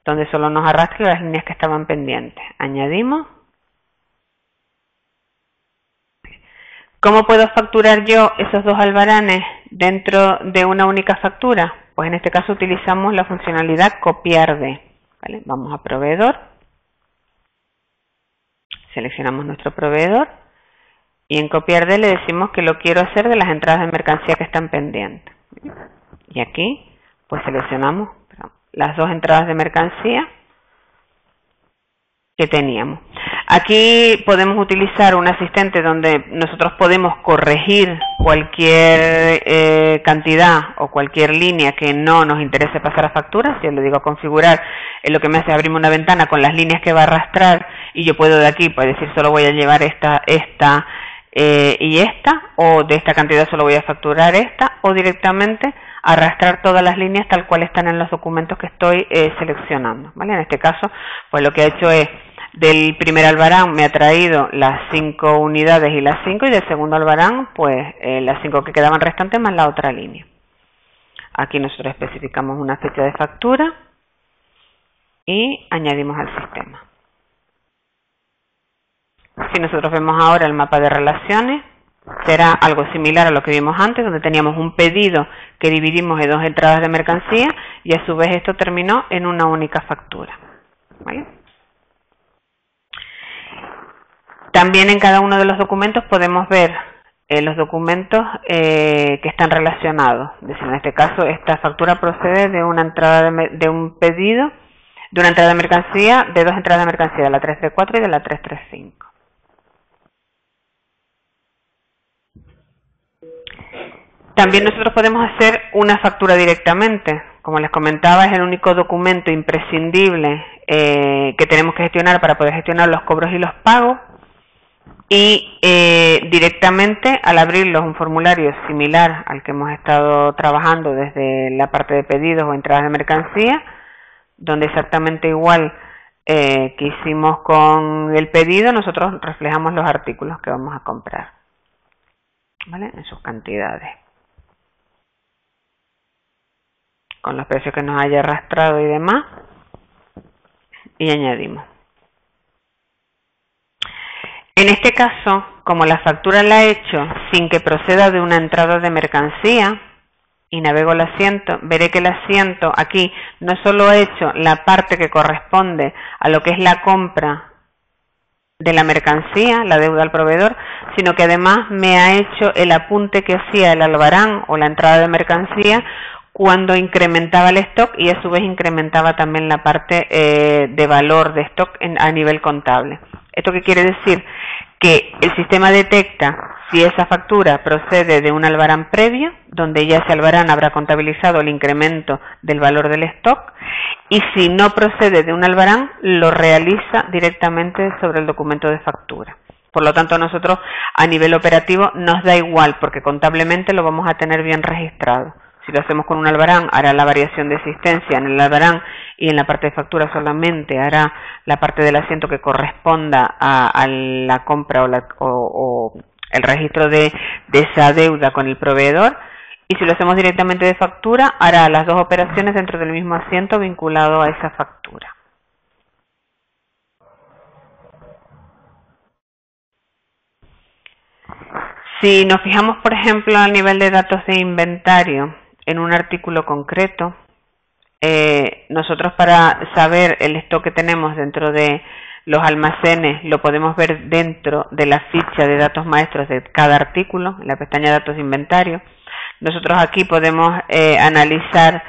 donde solo nos arrastra las líneas que estaban pendientes. Añadimos. ¿Cómo puedo facturar yo esos 2 albaranes dentro de una única factura? Pues en este caso utilizamos la funcionalidad copiar de. ¿Vale? Vamos a proveedor. Seleccionamos nuestro proveedor y en copiar de le decimos que lo quiero hacer de las entradas de mercancía que están pendientes. Y aquí pues seleccionamos las dos entradas de mercancía que teníamos. Aquí podemos utilizar un asistente donde nosotros podemos corregir cualquier cantidad o cualquier línea que no nos interese pasar a factura. Si yo le digo configurar, lo que me hace es abrirme una ventana con las líneas que va a arrastrar y yo puedo de aquí pues decir solo voy a llevar esta y esta, o de esta cantidad solo voy a facturar esta, o directamente arrastrar todas las líneas tal cual están en los documentos que estoy seleccionando, ¿vale? En este caso, pues lo que he hecho es, del primer albarán me ha traído las 5 unidades y las 5, y del segundo albarán, pues las 5 que quedaban restantes más la otra línea. Aquí nosotros especificamos una fecha de factura y añadimos al sistema. Si nosotros vemos ahora el mapa de relaciones, será algo similar a lo que vimos antes, donde teníamos un pedido que dividimos en 2 entradas de mercancía y a su vez esto terminó en una única factura, ¿vale? También en cada uno de los documentos podemos ver los documentos que están relacionados. Es decir, en este caso esta factura procede de una entrada de un pedido, de una entrada de mercancía, de 2 entradas de mercancía, de la 334 y de la 335. También nosotros podemos hacer una factura directamente. Como les comentaba, es el único documento imprescindible que tenemos que gestionar para poder gestionar los cobros y los pagos. Y directamente al abrirlo es un formulario similar al que hemos estado trabajando desde la parte de pedidos o entradas de mercancía, donde exactamente igual que hicimos con el pedido, nosotros reflejamos los artículos que vamos a comprar, ¿vale? En sus cantidades, con los precios que nos haya arrastrado y demás, y añadimos. En este caso, como la factura la he hecho sin que proceda de una entrada de mercancía, y navego el asiento, veré que el asiento aquí no solo ha hecho la parte que corresponde a lo que es la compra de la mercancía, la deuda al proveedor, sino que además me ha hecho el apunte que hacía el albarán o la entrada de mercancía cuando incrementaba el stock, y a su vez incrementaba también la parte de valor de stock a nivel contable. ¿Esto qué quiere decir? Que el sistema detecta si esa factura procede de un albarán previo, donde ya ese albarán habrá contabilizado el incremento del valor del stock, y si no procede de un albarán, lo realiza directamente sobre el documento de factura. Por lo tanto, a nosotros a nivel operativo nos da igual, porque contablemente lo vamos a tener bien registrado. Si lo hacemos con un albarán, hará la variación de existencia en el albarán, y en la parte de factura solamente hará la parte del asiento que corresponda a la compra o el registro de esa deuda con el proveedor. Y si lo hacemos directamente de factura, hará las 2 operaciones dentro del mismo asiento vinculado a esa factura. Si nos fijamos, por ejemplo, al nivel de datos de inventario en un artículo concreto, nosotros para saber el stock que tenemos dentro de los almacenes lo podemos ver dentro de la ficha de datos maestros de cada artículo, en la pestaña datos de inventario. Nosotros aquí podemos analizar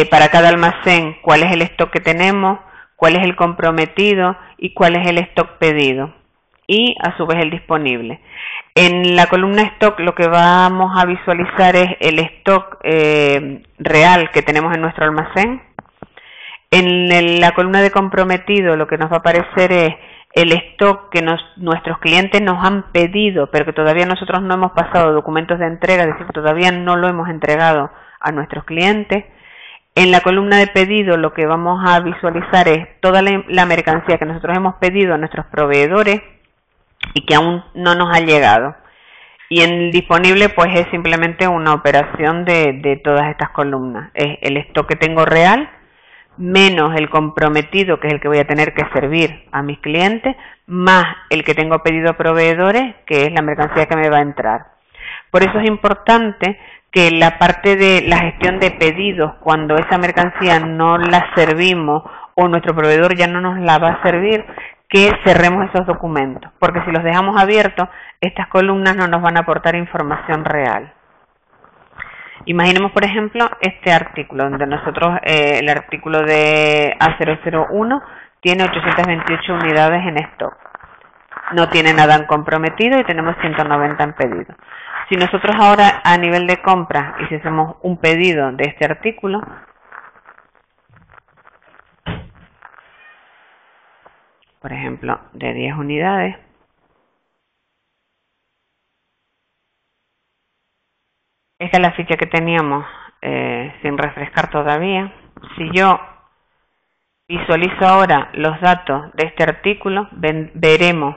para cada almacén cuál es el stock que tenemos, cuál es el comprometido y cuál es el stock pedido, y a su vez el disponible. En la columna stock lo que vamos a visualizar es el stock real que tenemos en nuestro almacén. En la columna de comprometido lo que nos va a aparecer es el stock que nuestros clientes nos han pedido, pero que todavía nosotros no hemos pasado documentos de entrega, es decir, todavía no lo hemos entregado a nuestros clientes. En la columna de pedido lo que vamos a visualizar es toda la mercancía que nosotros hemos pedido a nuestros proveedores y que aún no nos ha llegado. Y en el disponible pues es simplemente una operación de todas estas columnas. Es el stock que tengo real, menos el comprometido, que es el que voy a tener que servir a mis clientes, más el que tengo pedido a proveedores, que es la mercancía que me va a entrar. Por eso es importante que la parte de la gestión de pedidos, cuando esa mercancía no la servimos o nuestro proveedor ya no nos la va a servir, que cerremos esos documentos, porque si los dejamos abiertos, estas columnas no nos van a aportar información real. Imaginemos, por ejemplo, este artículo, donde nosotros, el artículo de A001 tiene 828 unidades en stock. No tiene nada en comprometido y tenemos 190 en pedido. Si nosotros ahora a nivel de compra hiciésemos un pedido de este artículo, por ejemplo, de 10 unidades, esta es la ficha que teníamos sin refrescar todavía. Si yo visualizo ahora los datos de este artículo, veremos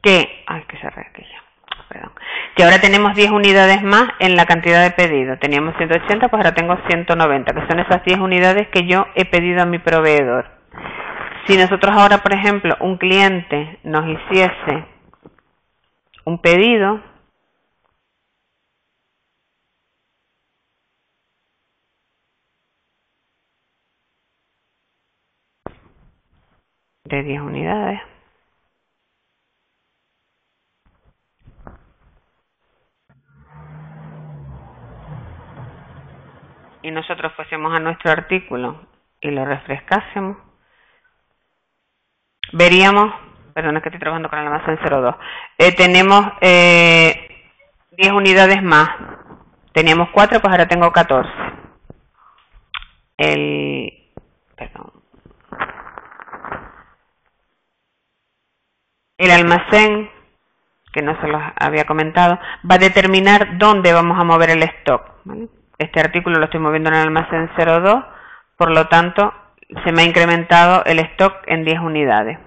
que ahora tenemos 10 unidades más en la cantidad de pedido. Teníamos 180, pues ahora tengo 190, que son esas 10 unidades que yo he pedido a mi proveedor. Si nosotros ahora, por ejemplo, un cliente nos hiciese un pedido de 10 unidades, y nosotros fuésemos a nuestro artículo y lo refrescásemos, veríamos, perdón, es que estoy trabajando con el almacén 02, tenemos 10 unidades más. Teníamos 4, pues ahora tengo 14. El almacén, que no se los había comentado, va a determinar dónde vamos a mover el stock, ¿vale? Este artículo lo estoy moviendo en el almacén 02, por lo tanto, se me ha incrementado el stock en 10 unidades.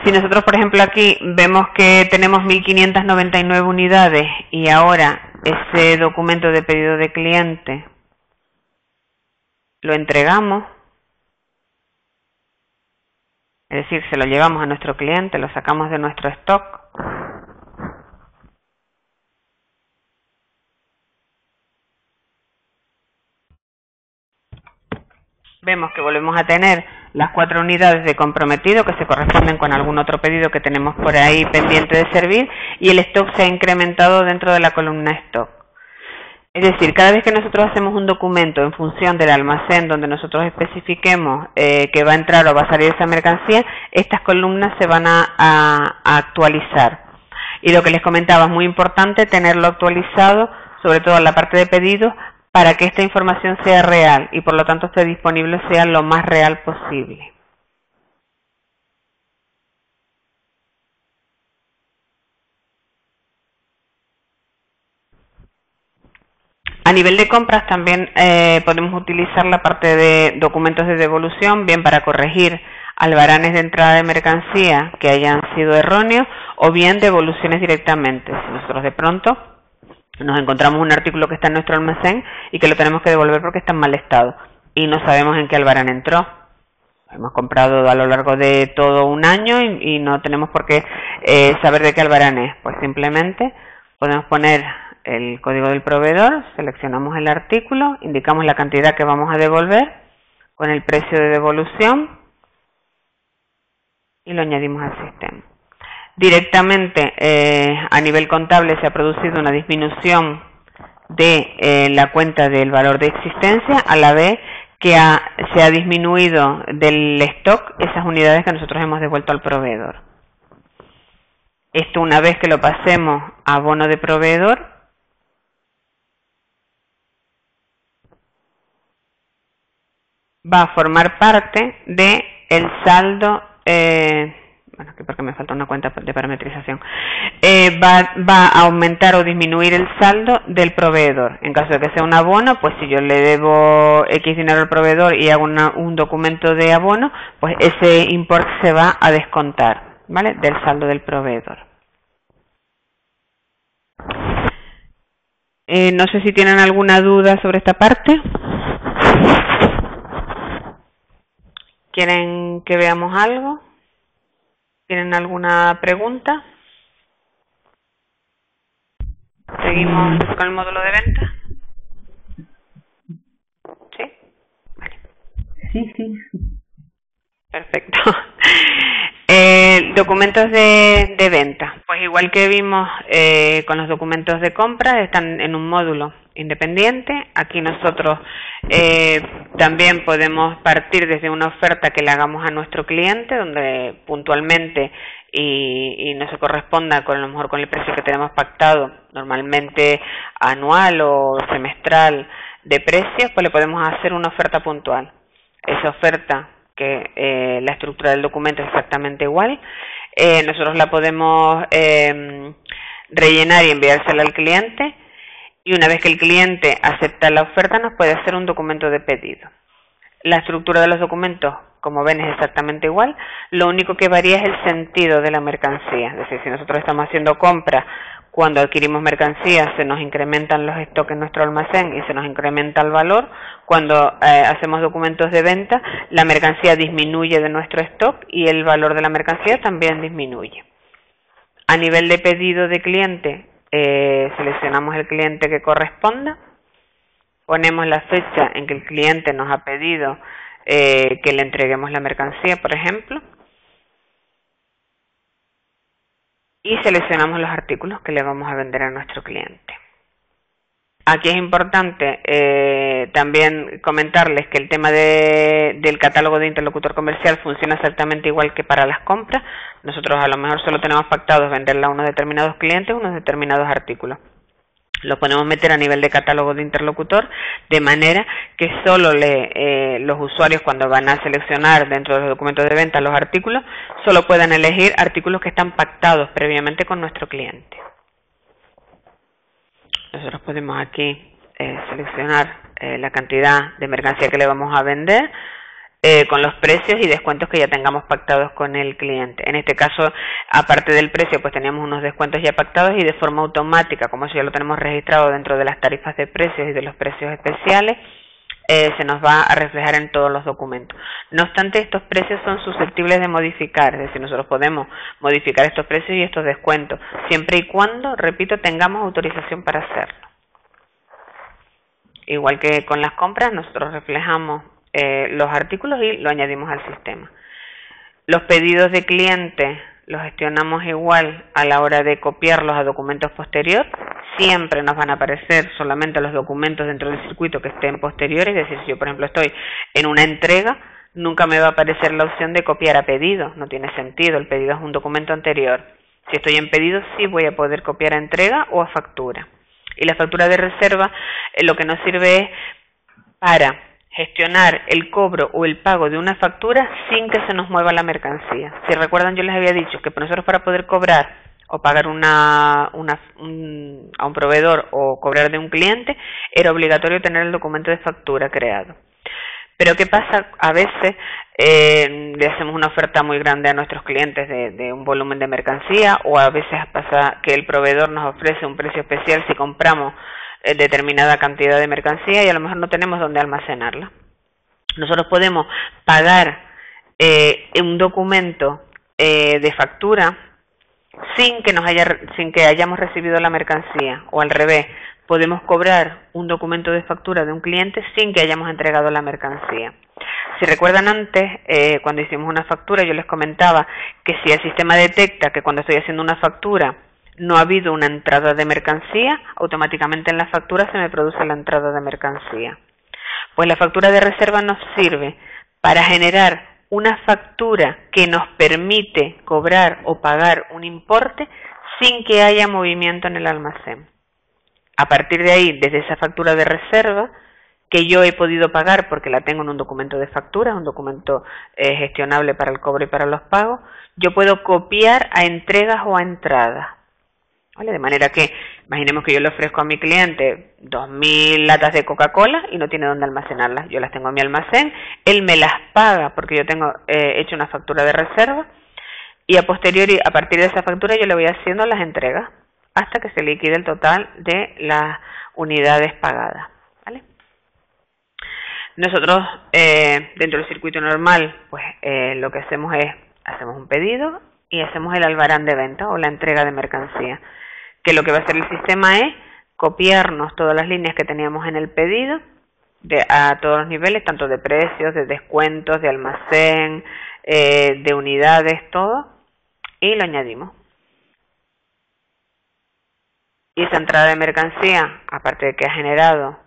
Si nosotros, por ejemplo, aquí vemos que tenemos 1599 unidades y ahora ese documento de pedido de cliente lo entregamos, es decir, se lo llevamos a nuestro cliente, lo sacamos de nuestro stock, vemos que volvemos a tener las 4 unidades de comprometido que se corresponden con algún otro pedido que tenemos por ahí pendiente de servir, y el stock se ha incrementado dentro de la columna stock. Es decir, cada vez que nosotros hacemos un documento en función del almacén donde nosotros especifiquemos que va a entrar o va a salir esa mercancía, estas columnas se van a actualizar. Y lo que les comentaba, es muy importante tenerlo actualizado, sobre todo en la parte de pedidos, para que esta información sea real y por lo tanto esté disponible, sea lo más real posible. A nivel de compras también podemos utilizar la parte de documentos de devolución, bien para corregir albaranes de entrada de mercancía que hayan sido erróneos, o bien devoluciones directamente. Si nosotros de pronto nos encontramos un artículo que está en nuestro almacén y que lo tenemos que devolver porque está en mal estado y no sabemos en qué albarán entró. Hemos comprado a lo largo de todo un año y no tenemos por qué saber de qué albarán es. Pues simplemente podemos poner el código del proveedor, seleccionamos el artículo, indicamos la cantidad que vamos a devolver con el precio de devolución y lo añadimos al sistema. Directamente a nivel contable se ha producido una disminución de la cuenta del valor de existencia, a la vez que se ha disminuido del stock esas unidades que nosotros hemos devuelto al proveedor. Esto, una vez que lo pasemos a bono de proveedor, va a formar parte de el saldo, bueno, aquí porque me falta una cuenta de parametrización, va a aumentar o disminuir el saldo del proveedor. En caso de que sea un abono, pues si yo le debo X dinero al proveedor y hago un documento de abono, pues ese import se va a descontar, ¿vale?, del saldo del proveedor. No sé si tienen alguna duda sobre esta parte. ¿Quieren que veamos algo? ¿Tienen alguna pregunta? Seguimos con el módulo de venta. ¿Sí? Vale. Sí. Perfecto. Documentos de venta. Pues igual que vimos con los documentos de compra, están en un módulo independiente. Aquí nosotros también podemos partir desde una oferta que le hagamos a nuestro cliente, donde puntualmente y no se corresponda con a lo mejor con el precio que tenemos pactado, normalmente anual o semestral de precios, pues le podemos hacer una oferta puntual. Esa oferta, que la estructura del documento es exactamente igual, nosotros la podemos rellenar y enviársela al cliente, y una vez que el cliente acepta la oferta nos puede hacer un documento de pedido. La estructura de los documentos, como ven, es exactamente igual, lo único que varía es el sentido de la mercancía. Es decir, si nosotros estamos haciendo compras, cuando adquirimos mercancías se nos incrementan los stocks en nuestro almacén y se nos incrementa el valor. Cuando hacemos documentos de venta, la mercancía disminuye de nuestro stock y el valor de la mercancía también disminuye. A nivel de pedido de cliente, seleccionamos el cliente que corresponda, ponemos la fecha en que el cliente nos ha pedido que le entreguemos la mercancía, por ejemplo, y seleccionamos los artículos que le vamos a vender a nuestro cliente. Aquí es importante también comentarles que el tema del catálogo de interlocutor comercial funciona exactamente igual que para las compras. Nosotros a lo mejor solo tenemos pactados venderla a unos determinados clientes, unos determinados artículos. Lo podemos meter a nivel de catálogo de interlocutor, de manera que solo los usuarios, cuando van a seleccionar dentro de los documentos de venta los artículos, solo puedan elegir artículos que están pactados previamente con nuestro cliente. Nosotros podemos aquí seleccionar la cantidad de mercancía que le vamos a vender, con los precios y descuentos que ya tengamos pactados con el cliente. En este caso, aparte del precio, pues teníamos unos descuentos ya pactados, y de forma automática, como eso ya lo tenemos registrado dentro de las tarifas de precios y de los precios especiales, se nos va a reflejar en todos los documentos. No obstante, estos precios son susceptibles de modificar, es decir, nosotros podemos modificar estos precios y estos descuentos, siempre y cuando, repito, tengamos autorización para hacerlo. Igual que con las compras, nosotros reflejamos los artículos y lo añadimos al sistema. Los pedidos de cliente los gestionamos igual a la hora de copiarlos a documentos posterior. Siempre nos van a aparecer solamente los documentos dentro del circuito que estén posteriores. Es decir, si yo, por ejemplo, estoy en una entrega, nunca me va a aparecer la opción de copiar a pedido. No tiene sentido, el pedido es un documento anterior. Si estoy en pedido, sí voy a poder copiar a entrega o a factura. Y la factura de reserva lo que nos sirve es para gestionar el cobro o el pago de una factura sin que se nos mueva la mercancía. Si recuerdan, yo les había dicho que nosotros, para poder cobrar o pagar a un proveedor o cobrar de un cliente, era obligatorio tener el documento de factura creado. Pero ¿qué pasa? A veces le hacemos una oferta muy grande a nuestros clientes de un volumen de mercancía, o a veces pasa que el proveedor nos ofrece un precio especial si compramos determinada cantidad de mercancía y a lo mejor no tenemos dónde almacenarla. Nosotros podemos pagar un documento de factura sin que hayamos recibido la mercancía, o al revés, podemos cobrar un documento de factura de un cliente sin que hayamos entregado la mercancía. Si recuerdan antes, cuando hicimos una factura, yo les comentaba que si el sistema detecta que cuando estoy haciendo una factura no ha habido una entrada de mercancía, automáticamente en la factura se me produce la entrada de mercancía. Pues la factura de reserva nos sirve para generar una factura que nos permite cobrar o pagar un importe sin que haya movimiento en el almacén. A partir de ahí, desde esa factura de reserva, que yo he podido pagar porque la tengo en un documento de factura, un documento gestionable para el cobro y para los pagos, yo puedo copiar a entregas o a entradas. ¿Vale? De manera que, imaginemos que yo le ofrezco a mi cliente 2.000 latas de Coca-Cola y no tiene dónde almacenarlas. Yo las tengo en mi almacén, él me las paga porque yo tengo hecho una factura de reserva, y a posteriori, a partir de esa factura, yo le voy haciendo las entregas hasta que se liquide el total de las unidades pagadas. ¿Vale? Nosotros, dentro del circuito normal, pues lo que hacemos es, hacemos un pedido y hacemos el albarán de venta o la entrega de mercancía, que lo que va a hacer el sistema es copiarnos todas las líneas que teníamos en el pedido, a todos los niveles, tanto de precios, de descuentos, de almacén, de unidades, todo, y lo añadimos. Y esa entrada de mercancía, aparte de que ha generado,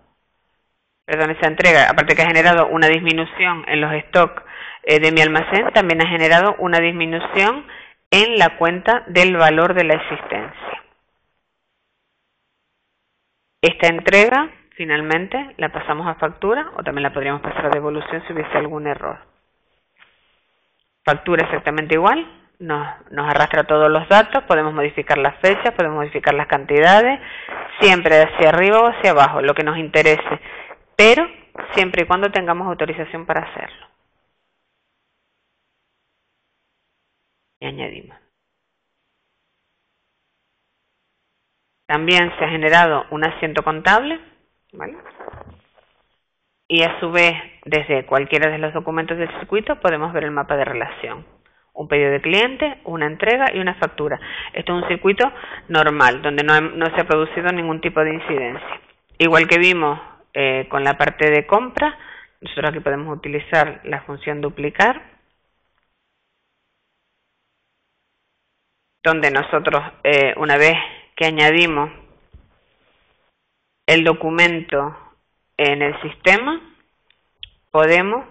esa entrega, aparte de que ha generado una disminución en los stocks de mi almacén, también ha generado una disminución en la cuenta del valor de la existencia. Esta entrega, finalmente, la pasamos a factura o también la podríamos pasar a devolución si hubiese algún error. Factura exactamente igual, nos arrastra todos los datos, podemos modificar las fechas, podemos modificar las cantidades, siempre hacia arriba o hacia abajo, lo que nos interese, pero siempre y cuando tengamos autorización para hacerlo. Y añadimos. También se ha generado un asiento contable, ¿vale? Y a su vez, desde cualquiera de los documentos del circuito podemos ver el mapa de relación. Un pedido de cliente, una entrega y una factura. Esto es un circuito normal, donde no se ha producido ningún tipo de incidencia. Igual que vimos con la parte de compra, nosotros aquí podemos utilizar la función duplicar, donde nosotros, una vez que añadimos el documento en el sistema, podemos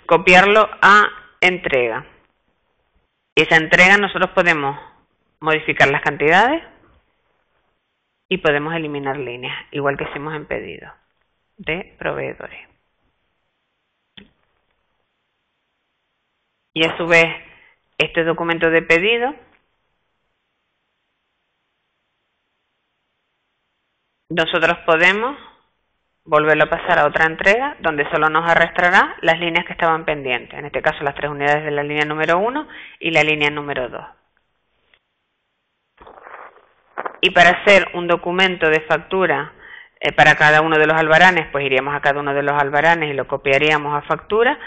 copiarlo a entrega. Esa entrega nosotros podemos modificar las cantidades y podemos eliminar líneas, igual que hicimos en pedido de proveedores. Y a su vez, este documento de pedido nosotros podemos volverlo a pasar a otra entrega donde solo nos arrastrará las líneas que estaban pendientes, en este caso las 3 unidades de la línea número 1 y la línea número 2. Y para hacer un documento de factura para cada uno de los albaranes, pues iríamos a cada uno de los albaranes y lo copiaríamos a factura,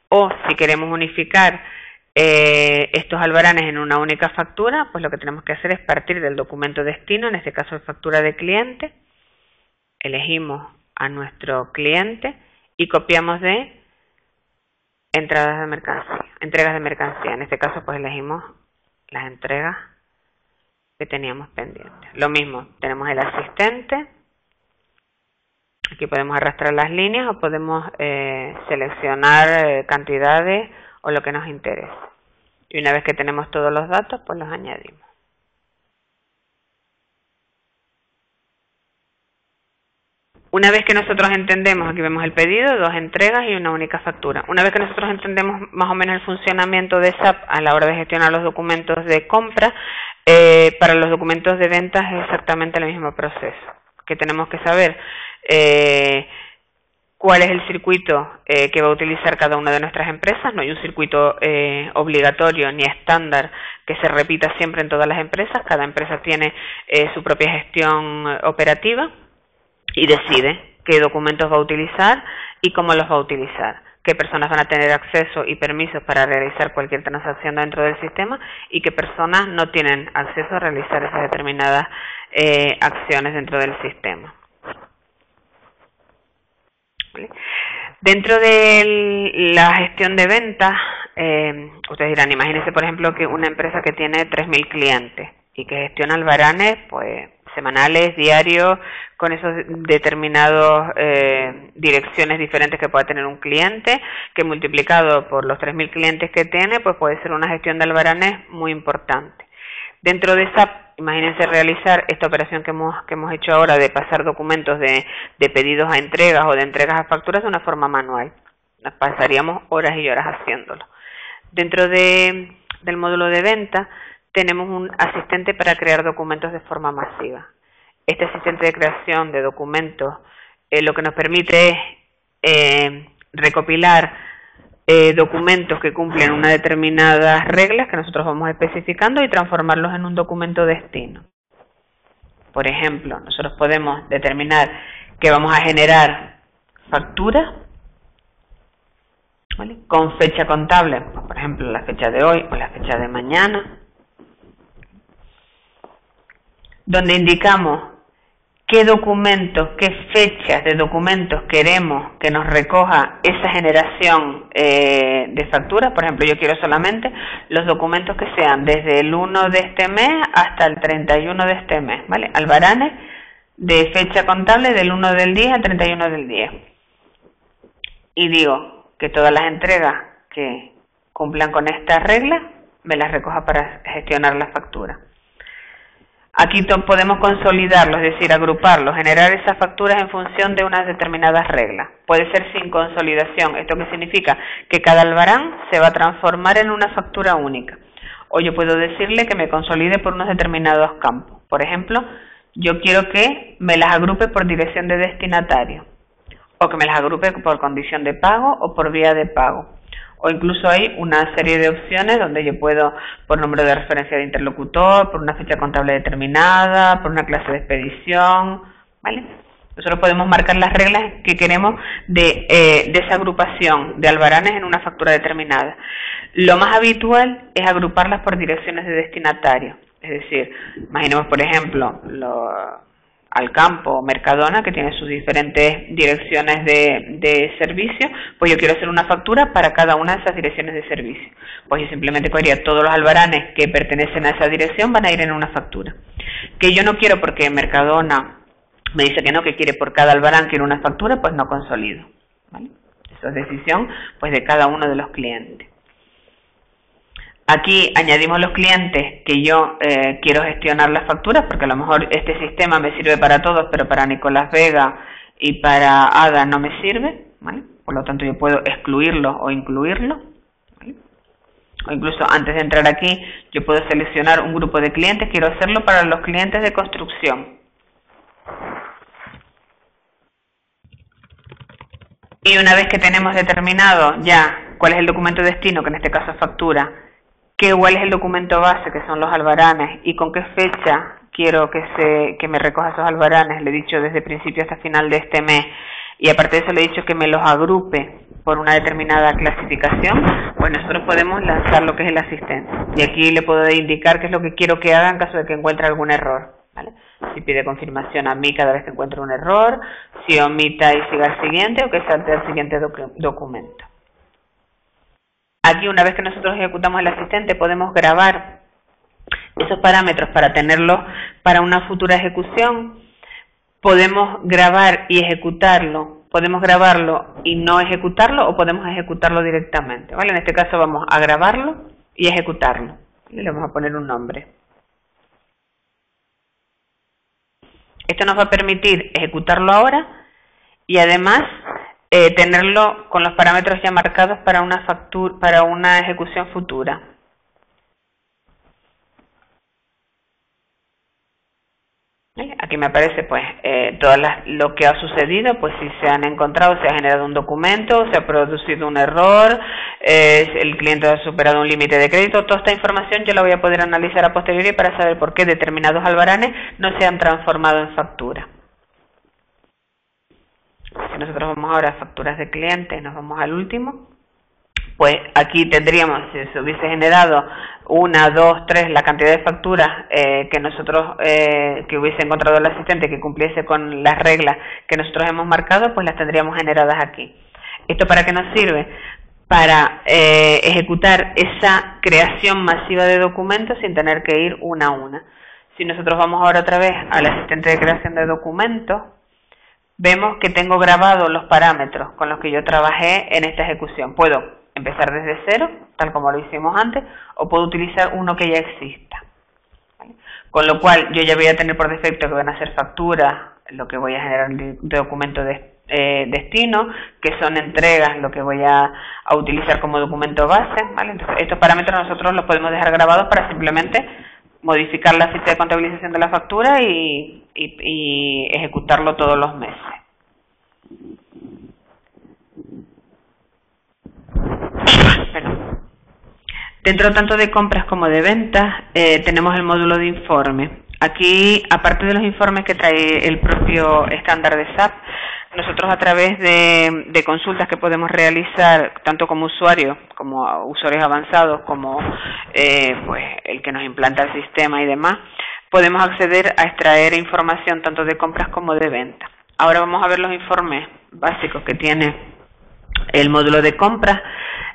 o si queremos unificar estos albaranes en una única factura, pues lo que tenemos que hacer es partir del documento destino, en este caso de factura de cliente, elegimos a nuestro cliente y copiamos de entregas de mercancía. En este caso pues elegimos las entregas que teníamos pendientes. Lo mismo, tenemos el asistente, aquí podemos arrastrar las líneas o podemos seleccionar cantidades o lo que nos interese. Y una vez que tenemos todos los datos, pues los añadimos. Una vez que nosotros entendemos, aquí vemos el pedido, 2 entregas y una única factura. Una vez que nosotros entendemos más o menos el funcionamiento de SAP a la hora de gestionar los documentos de compra, para los documentos de ventas es exactamente el mismo proceso. Que tenemos que saber cuál es el circuito que va a utilizar cada una de nuestras empresas. No hay un circuito obligatorio ni estándar que se repita siempre en todas las empresas. Cada empresa tiene su propia gestión operativa y decide qué documentos va a utilizar y cómo los va a utilizar, qué personas van a tener acceso y permisos para realizar cualquier transacción dentro del sistema y qué personas no tienen acceso a realizar esas determinadas acciones dentro del sistema. ¿Vale? Dentro de la gestión de ventas, ustedes dirán, imagínense por ejemplo que una empresa que tiene 3.000 clientes y que gestiona albaranes, pues semanales, diarios, con esos determinados direcciones diferentes que pueda tener un cliente, que multiplicado por los 3.000 clientes que tiene, pues puede ser una gestión de albaranes muy importante. Dentro de SAP, imagínense realizar esta operación que hemos hecho ahora de pasar documentos de pedidos a entregas o de entregas a facturas de una forma manual. Nos pasaríamos horas y horas haciéndolo. Dentro del módulo de venta, tenemos un asistente para crear documentos de forma masiva. Este asistente de creación de documentos lo que nos permite es recopilar documentos que cumplen unas determinadas reglas que nosotros vamos especificando y transformarlos en un documento destino. Por ejemplo, nosotros podemos determinar que vamos a generar factura, ¿vale?, con fecha contable, por ejemplo, la fecha de hoy o la fecha de mañana, donde indicamos qué documentos, qué fechas de documentos queremos que nos recoja esa generación de facturas. Por ejemplo, yo quiero solamente los documentos que sean desde el 1 de este mes hasta el 31 de este mes, ¿vale? Albaranes de fecha contable del 1 del 10 al 31 del 10. Y digo que todas las entregas que cumplan con estas reglas me las recoja para gestionar la factura. Aquí podemos consolidarlos, es decir, agruparlos, generar esas facturas en función de unas determinadas reglas. Puede ser sin consolidación. ¿Esto qué significa? Que cada albarán se va a transformar en una factura única. O yo puedo decirle que me consolide por unos determinados campos. Por ejemplo, yo quiero que me las agrupe por dirección de destinatario, o que me las agrupe por condición de pago o por vía de pago. O incluso hay una serie de opciones donde yo puedo, por número de referencia de interlocutor, por una fecha contable determinada, por una clase de expedición, ¿vale? Nosotros podemos marcar las reglas que queremos de esa agrupación de albaranes en una factura determinada. Lo más habitual es agruparlas por direcciones de destinatario. Es decir, imaginemos, por ejemplo, Alcampo o Mercadona, que tiene sus diferentes direcciones de servicio, pues yo quiero hacer una factura para cada una de esas direcciones de servicio. Pues yo simplemente cogería todos los albaranes que pertenecen a esa dirección, van a ir en una factura. Que yo no quiero porque Mercadona me dice que no, que quiere por cada albarán, quiere una factura, pues no consolido, ¿vale? Eso es decisión pues de cada uno de los clientes. Aquí añadimos los clientes que yo quiero gestionar las facturas, porque a lo mejor este sistema me sirve para todos, pero para Nicolás Vega y para Ada no me sirve, ¿vale? Por lo tanto yo puedo excluirlo o incluirlo, ¿vale? O incluso antes de entrar aquí yo puedo seleccionar un grupo de clientes, quiero hacerlo para los clientes de construcción. Y una vez que tenemos determinado ya cuál es el documento destino, que en este caso es factura, cuál es el documento base, que son los albaranes, y con qué fecha quiero que me recoja esos albaranes, le he dicho desde principio hasta final de este mes, y aparte de eso le he dicho que me los agrupe por una determinada clasificación, pues nosotros podemos lanzar lo que es el asistente. Y aquí le puedo indicar qué es lo que quiero que haga en caso de que encuentre algún error, ¿vale? Si pide confirmación a mí cada vez que encuentre un error, si omita y siga al siguiente, o que salte al siguiente documento. Aquí, una vez que nosotros ejecutamos el asistente, podemos grabar esos parámetros para tenerlos para una futura ejecución. Podemos grabar y ejecutarlo. Podemos grabarlo y no ejecutarlo, o podemos ejecutarlo directamente, ¿vale? En este caso vamos a grabarlo y ejecutarlo. Y le vamos a poner un nombre. Esto nos va a permitir ejecutarlo ahora y además tenerlo con los parámetros ya marcados para una ejecución futura. ¿Vale? Aquí me aparece pues lo que ha sucedido, pues si se han encontrado, se ha generado un documento, se ha producido un error, el cliente ha superado un límite de crédito. Toda esta información yo la voy a poder analizar a posteriori para saber por qué determinados albaranes no se han transformado en factura. Si nosotros vamos ahora a facturas de clientes, nos vamos al último, pues aquí tendríamos, si se hubiese generado 1, 2, 3, la cantidad de facturas que nosotros, que hubiese encontrado el asistente que cumpliese con las reglas que nosotros hemos marcado, pues las tendríamos generadas aquí. ¿Esto para qué nos sirve? Para ejecutar esa creación masiva de documentos sin tener que ir una a una. Si nosotros vamos ahora otra vez al asistente de creación de documentos, vemos que tengo grabados los parámetros con los que yo trabajé en esta ejecución. Puedo empezar desde cero, tal como lo hicimos antes, o puedo utilizar uno que ya exista. ¿Vale? Con lo cual, yo ya voy a tener por defecto que van a ser facturas, lo que voy a generar de documento de destino, que son entregas, lo que voy a utilizar como documento base. ¿Vale? Entonces, estos parámetros nosotros los podemos dejar grabados para simplemente modificar la ficha de contabilización de la factura y ejecutarlo todos los meses. Dentro tanto de compras como de ventas, tenemos el módulo de informe. Aquí, aparte de los informes que trae el propio estándar de SAP, nosotros a través de consultas que podemos realizar, tanto como usuarios avanzados, como pues el que nos implanta el sistema y demás, podemos acceder a extraer información tanto de compras como de ventas. Ahora vamos a ver los informes básicos que tiene el módulo de compras.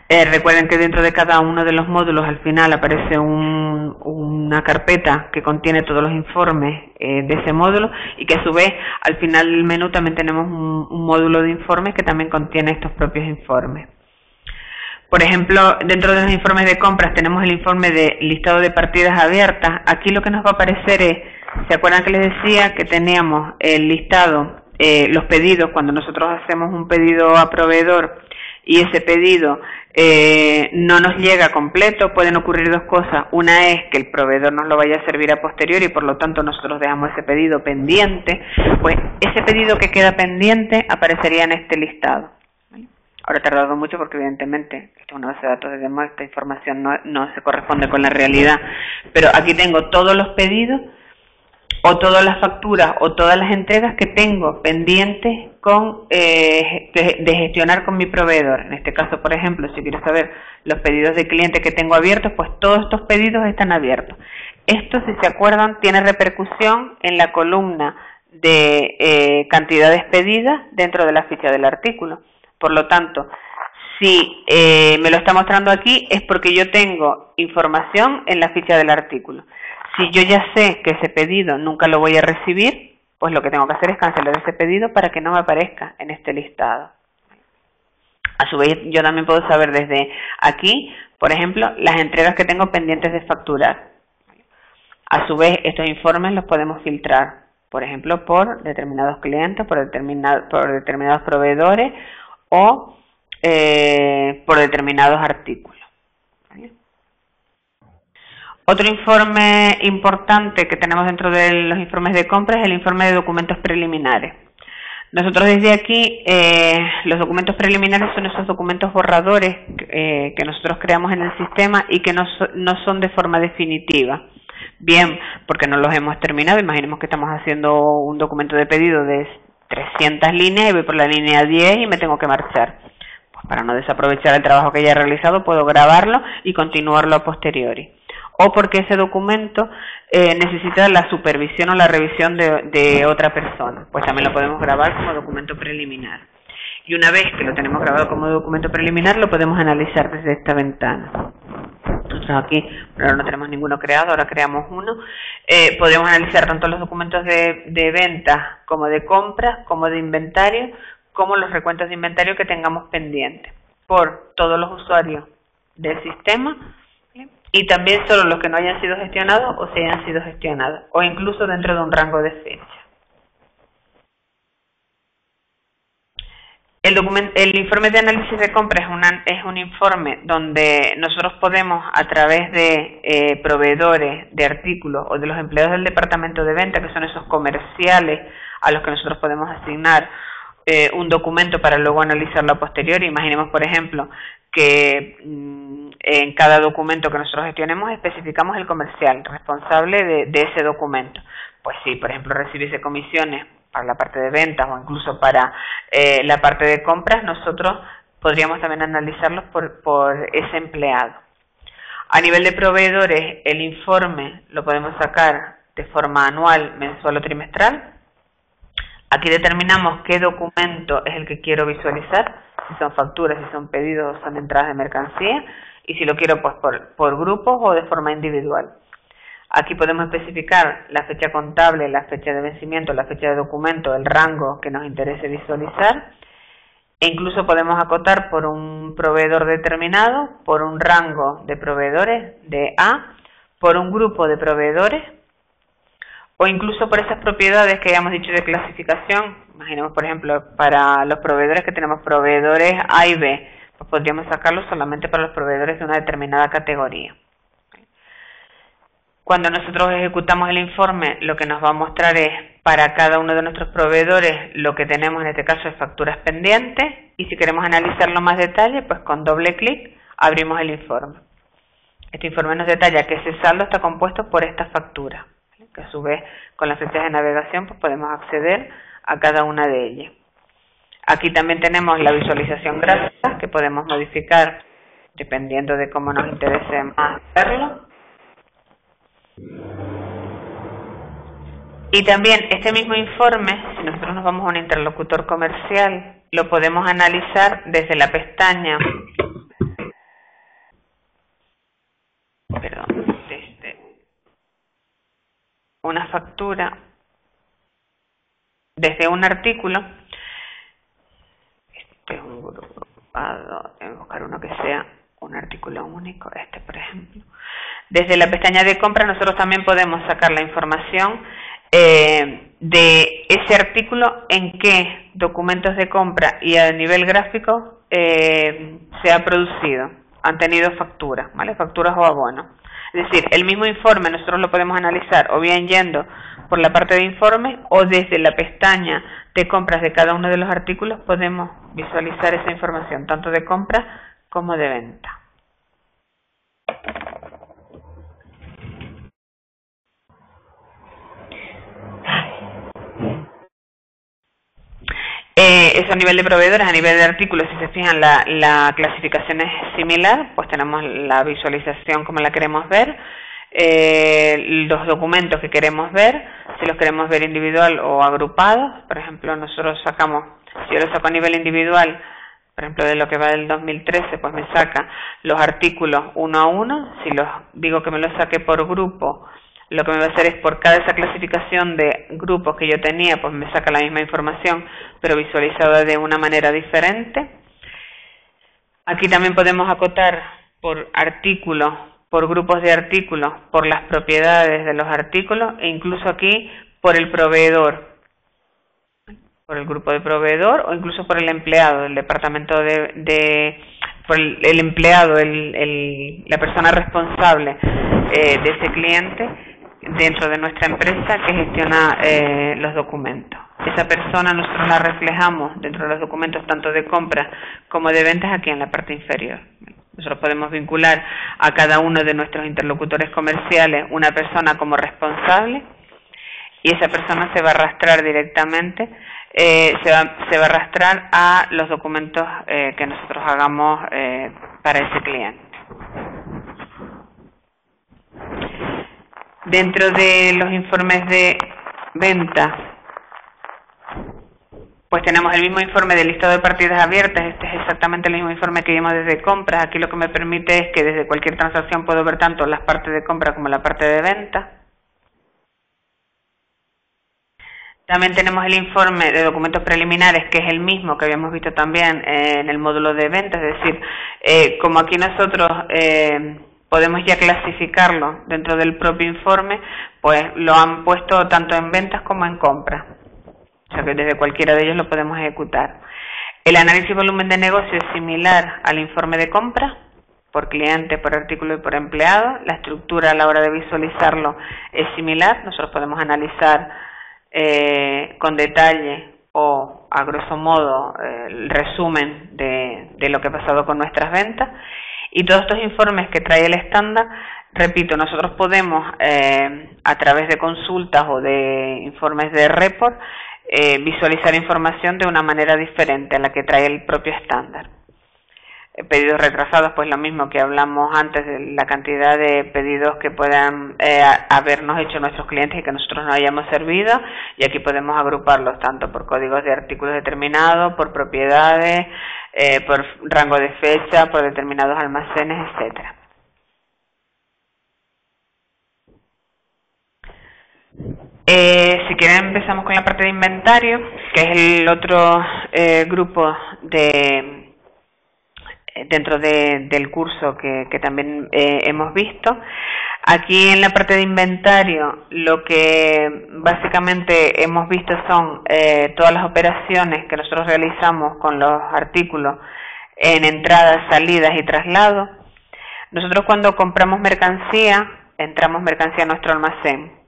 Recuerden que dentro de cada uno de los módulos al final aparece una carpeta que contiene todos los informes de ese módulo, y que a su vez al final del menú también tenemos un módulo de informes que también contiene estos propios informes. Por ejemplo, dentro de los informes de compras tenemos el informe de listado de partidas abiertas. Aquí lo que nos va a aparecer es, ¿se acuerdan que les decía que teníamos el listado, los pedidos, cuando nosotros hacemos un pedido a proveedor y ese pedido no nos llega completo? Pueden ocurrir dos cosas. Una es que el proveedor nos lo vaya a servir a posteriori y por lo tanto nosotros dejamos ese pedido pendiente. Pues ese pedido que queda pendiente aparecería en este listado. Ahora he tardado mucho porque evidentemente esto es una base de datos de demo, esta información no se corresponde con la realidad, pero aquí tengo todos los pedidos o todas las facturas o todas las entregas que tengo pendientes de gestionar con mi proveedor. En este caso, por ejemplo, si quiero saber los pedidos de clientes que tengo abiertos, pues todos estos pedidos están abiertos. Esto, si se acuerdan, tiene repercusión en la columna de cantidades pedidas dentro de la ficha del artículo. Por lo tanto, si me lo está mostrando aquí es porque yo tengo información en la ficha del artículo. Si yo ya sé que ese pedido nunca lo voy a recibir, pues lo que tengo que hacer es cancelar ese pedido para que no me aparezca en este listado. A su vez, yo también puedo saber desde aquí, por ejemplo, las entregas que tengo pendientes de facturar. A su vez, estos informes los podemos filtrar, por ejemplo, por determinados clientes, por determinados proveedores o por determinados artículos. Otro informe importante que tenemos dentro de los informes de compra es el informe de documentos preliminares. Nosotros desde aquí, los documentos preliminares son esos documentos borradores que nosotros creamos en el sistema y que no son de forma definitiva. Bien, porque no los hemos terminado. Imaginemos que estamos haciendo un documento de pedido de 300 líneas y voy por la línea 10 y me tengo que marchar. Pues para no desaprovechar el trabajo que ya he realizado, puedo grabarlo y continuarlo a posteriori. O porque ese documento necesita la supervisión o la revisión de otra persona, pues también lo podemos grabar como documento preliminar. Y una vez que lo tenemos grabado como documento preliminar, lo podemos analizar desde esta ventana. Nosotros aquí, pero no tenemos ninguno creado, ahora creamos uno. Podemos analizar tanto los documentos de ventas como de compras, como de inventario, como los recuentos de inventario que tengamos pendientes por todos los usuarios del sistema, y también solo los que no hayan sido gestionados o si hayan sido gestionados, o incluso dentro de un rango de fecha. El informe de análisis de compra es un informe donde nosotros podemos, a través de proveedores de artículos o de los empleados del departamento de venta, que son esos comerciales a los que nosotros podemos asignar un documento para luego analizarlo a posteriori. Imaginemos, por ejemplo, que en cada documento que nosotros gestionemos especificamos el comercial responsable de ese documento. Pues si, por ejemplo, recibiese comisiones para la parte de ventas o incluso para la parte de compras, nosotros podríamos también analizarlos por ese empleado. A nivel de proveedores, el informe lo podemos sacar de forma anual, mensual o trimestral. Aquí determinamos qué documento es el que quiero visualizar, si son facturas, si son pedidos o son entradas de mercancía, y si lo quiero pues por grupos o de forma individual. Aquí podemos especificar la fecha contable, la fecha de vencimiento, la fecha de documento, el rango que nos interese visualizar, e incluso podemos acotar por un proveedor determinado, por un rango de proveedores de A, por un grupo de proveedores, o incluso por esas propiedades que hayamos dicho de clasificación. Imaginemos, por ejemplo, para los proveedores que tenemos proveedores A y B, pues podríamos sacarlos solamente para los proveedores de una determinada categoría. Cuando nosotros ejecutamos el informe, lo que nos va a mostrar es para cada uno de nuestros proveedores lo que tenemos, en este caso, es facturas pendientes, y si queremos analizarlo más detalle, pues con doble clic abrimos el informe. Este informe nos detalla que ese saldo está compuesto por estas facturas. que a su vez con las flechas de navegación pues podemos acceder a cada una de ellas. Aquí también tenemos la visualización gráfica que podemos modificar dependiendo de cómo nos interese más verlo. Y también este mismo informe, si nosotros nos vamos a un interlocutor comercial, lo podemos analizar desde la pestaña, desde una factura, desde un artículo. Este es un grupado, voy a buscar uno que sea un artículo único, este por ejemplo. Desde la pestaña de compra nosotros también podemos sacar la información de ese artículo, en qué documentos de compra y a nivel gráfico se ha producido, han tenido facturas, ¿vale? Facturas o abonos. Es decir, el mismo informe nosotros lo podemos analizar o bien yendo por la parte de informe o desde la pestaña de compras de cada uno de los artículos podemos visualizar esa información, tanto de compra como de venta. Eso a nivel de proveedores, a nivel de artículos, si se fijan la clasificación es similar, pues tenemos la visualización como la queremos ver, los documentos que queremos ver, si los queremos ver individual o agrupados. Por ejemplo, nosotros sacamos, si yo lo saco a nivel individual, por ejemplo de lo que va del 2013, pues me saca los artículos uno a uno. Si los digo que me los saque por grupo, lo que me va a hacer es por cada esa clasificación de grupos que yo tenía, pues me saca la misma información, pero visualizada de una manera diferente. Aquí también podemos acotar por artículos, por grupos de artículos, por las propiedades de los artículos e incluso aquí por el proveedor, por el grupo de proveedor o incluso por el empleado, el departamento por el empleado, la persona responsable de ese cliente dentro de nuestra empresa que gestiona los documentos. Esa persona nosotros la reflejamos dentro de los documentos tanto de compra como de ventas aquí en la parte inferior. Nosotros podemos vincular a cada uno de nuestros interlocutores comerciales una persona como responsable y esa persona se va a arrastrar directamente, se va a arrastrar a los documentos que nosotros hagamos para ese cliente. Dentro de los informes de venta, pues tenemos el mismo informe de listado de partidas abiertas. Este es exactamente el mismo informe que vimos desde compras. Aquí lo que me permite es que desde cualquier transacción puedo ver tanto las partes de compra como la parte de venta. También tenemos el informe de documentos preliminares, que es el mismo que habíamos visto también en el módulo de ventas. Es decir, como aquí nosotros podemos ya clasificarlo dentro del propio informe, pues lo han puesto tanto en ventas como en compras. O sea que desde cualquiera de ellos lo podemos ejecutar. El análisis volumen de negocio es similar al informe de compra, por cliente, por artículo y por empleado. La estructura a la hora de visualizarlo es similar. Nosotros podemos analizar con detalle o a grosso modo el resumen de lo que ha pasado con nuestras ventas. Y todos estos informes que trae el estándar, repito, nosotros podemos a través de consultas o de informes de report visualizar información de una manera diferente a la que trae el propio estándar. Pedidos retrasados, pues lo mismo que hablamos antes de la cantidad de pedidos que puedan habernos hecho nuestros clientes y que nosotros no hayamos servido, y aquí podemos agruparlos tanto por códigos de artículos determinados, por propiedades, por rango de fecha, por determinados almacenes, etcétera. Si quieren empezamos con la parte de inventario, que es el otro grupo dentro del curso que también hemos visto. Aquí en la parte de inventario lo que básicamente hemos visto son todas las operaciones que nosotros realizamos con los artículos en entradas, salidas y traslados. Nosotros cuando compramos mercancía, entramos mercancía a nuestro almacén.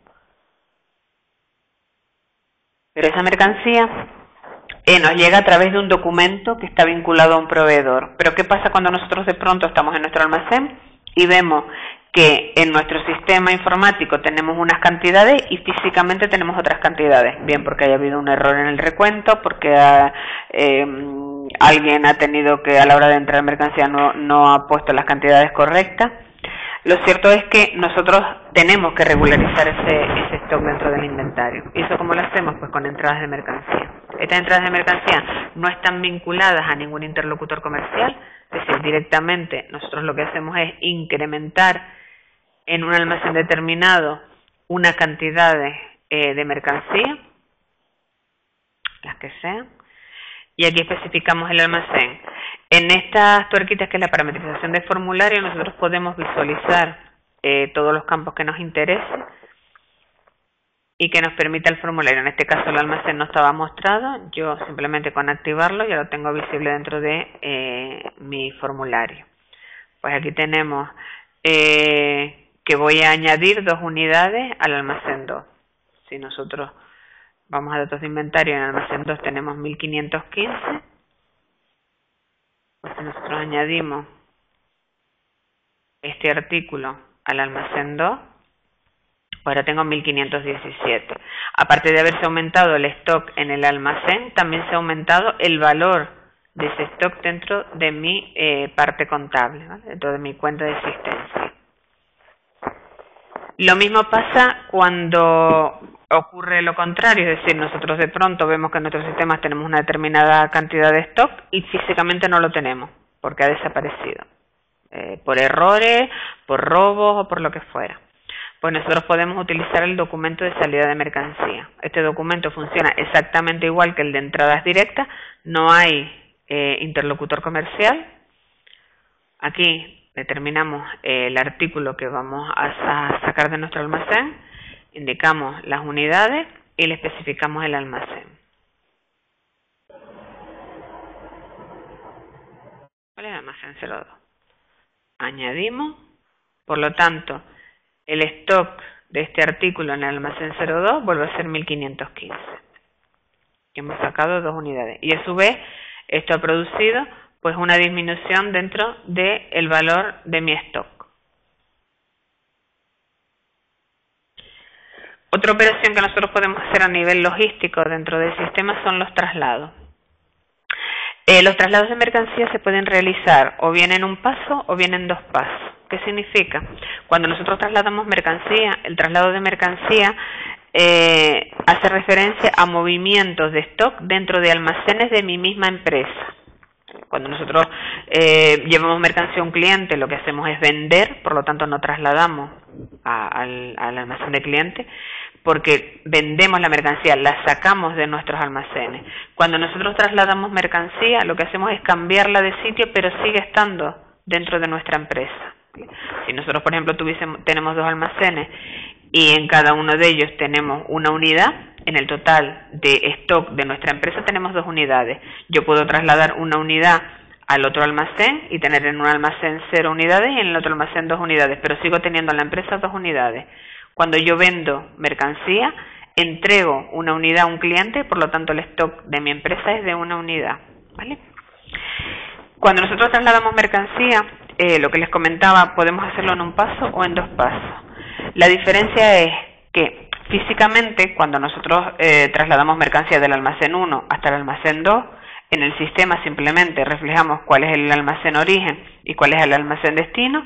Pero esa mercancía nos llega a través de un documento que está vinculado a un proveedor. Pero ¿qué pasa cuando nosotros de pronto estamos en nuestro almacén y vemos que en nuestro sistema informático tenemos unas cantidades y físicamente tenemos otras cantidades, bien porque haya habido un error en el recuento, porque alguien ha tenido que a la hora de entrar mercancía no ha puesto las cantidades correctas. Lo cierto es que nosotros tenemos que regularizar ese stock dentro del inventario. ¿Y eso cómo lo hacemos? Pues con entradas de mercancía. Estas entradas de mercancía no están vinculadas a ningún interlocutor comercial, es decir, directamente nosotros lo que hacemos es incrementar en un almacén determinado una cantidad de mercancía, las que sean, y aquí especificamos el almacén. En estas tuerquitas, que es la parametrización de formulario, nosotros podemos visualizar todos los campos que nos interesen y que nos permita el formulario. En este caso el almacén no estaba mostrado, yo simplemente con activarlo ya lo tengo visible dentro de mi formulario. Pues aquí tenemos que voy a añadir 2 unidades al almacén 2. Si nosotros vamos a datos de inventario, en el almacén 2 tenemos 1515. Pues si nosotros añadimos este artículo al almacén 2, ahora tengo 1517. Aparte de haberse aumentado el stock en el almacén, también se ha aumentado el valor de ese stock dentro de mi parte contable, ¿vale? Dentro de mi cuenta de existencia. Lo mismo pasa cuando ocurre lo contrario, es decir, nosotros de pronto vemos que en nuestros sistemas tenemos una determinada cantidad de stock y físicamente no lo tenemos porque ha desaparecido, por errores, por robos o por lo que fuera. Pues nosotros podemos utilizar el documento de salida de mercancía. Este documento funciona exactamente igual que el de entradas directas, no hay interlocutor comercial. Aquí determinamos el artículo que vamos a sacar de nuestro almacén, indicamos las unidades y le especificamos el almacén. ¿Cuál es el almacén 02? Añadimos, por lo tanto, el stock de este artículo en el almacén 02 vuelve a ser 1515. Hemos sacado 2 unidades y a su vez esto ha producido pues una disminución dentro del valor de mi stock. Otra operación que nosotros podemos hacer a nivel logístico dentro del sistema son los traslados. Los traslados de mercancía se pueden realizar o bien en un paso o bien en 2 pasos. ¿Qué significa? Cuando nosotros trasladamos mercancía, el traslado de mercancía hace referencia a movimientos de stock dentro de almacenes de mi misma empresa. Cuando nosotros llevamos mercancía a un cliente, lo que hacemos es vender, por lo tanto no trasladamos al almacén de cliente, porque vendemos la mercancía, la sacamos de nuestros almacenes. Cuando nosotros trasladamos mercancía, lo que hacemos es cambiarla de sitio, pero sigue estando dentro de nuestra empresa. Si nosotros, por ejemplo, tenemos 2 almacenes y en cada uno de ellos tenemos una unidad, en el total de stock de nuestra empresa tenemos 2 unidades. Yo puedo trasladar una unidad al otro almacén y tener en un almacén 0 unidades y en el otro almacén 2 unidades, pero sigo teniendo en la empresa 2 unidades. Cuando yo vendo mercancía, entrego una unidad a un cliente, por lo tanto el stock de mi empresa es de una unidad, ¿vale? Cuando nosotros trasladamos mercancía, lo que les comentaba, podemos hacerlo en un paso o en 2 pasos. La diferencia es que físicamente, cuando nosotros trasladamos mercancía del almacén 1 hasta el almacén 2, en el sistema simplemente reflejamos cuál es el almacén origen y cuál es el almacén destino,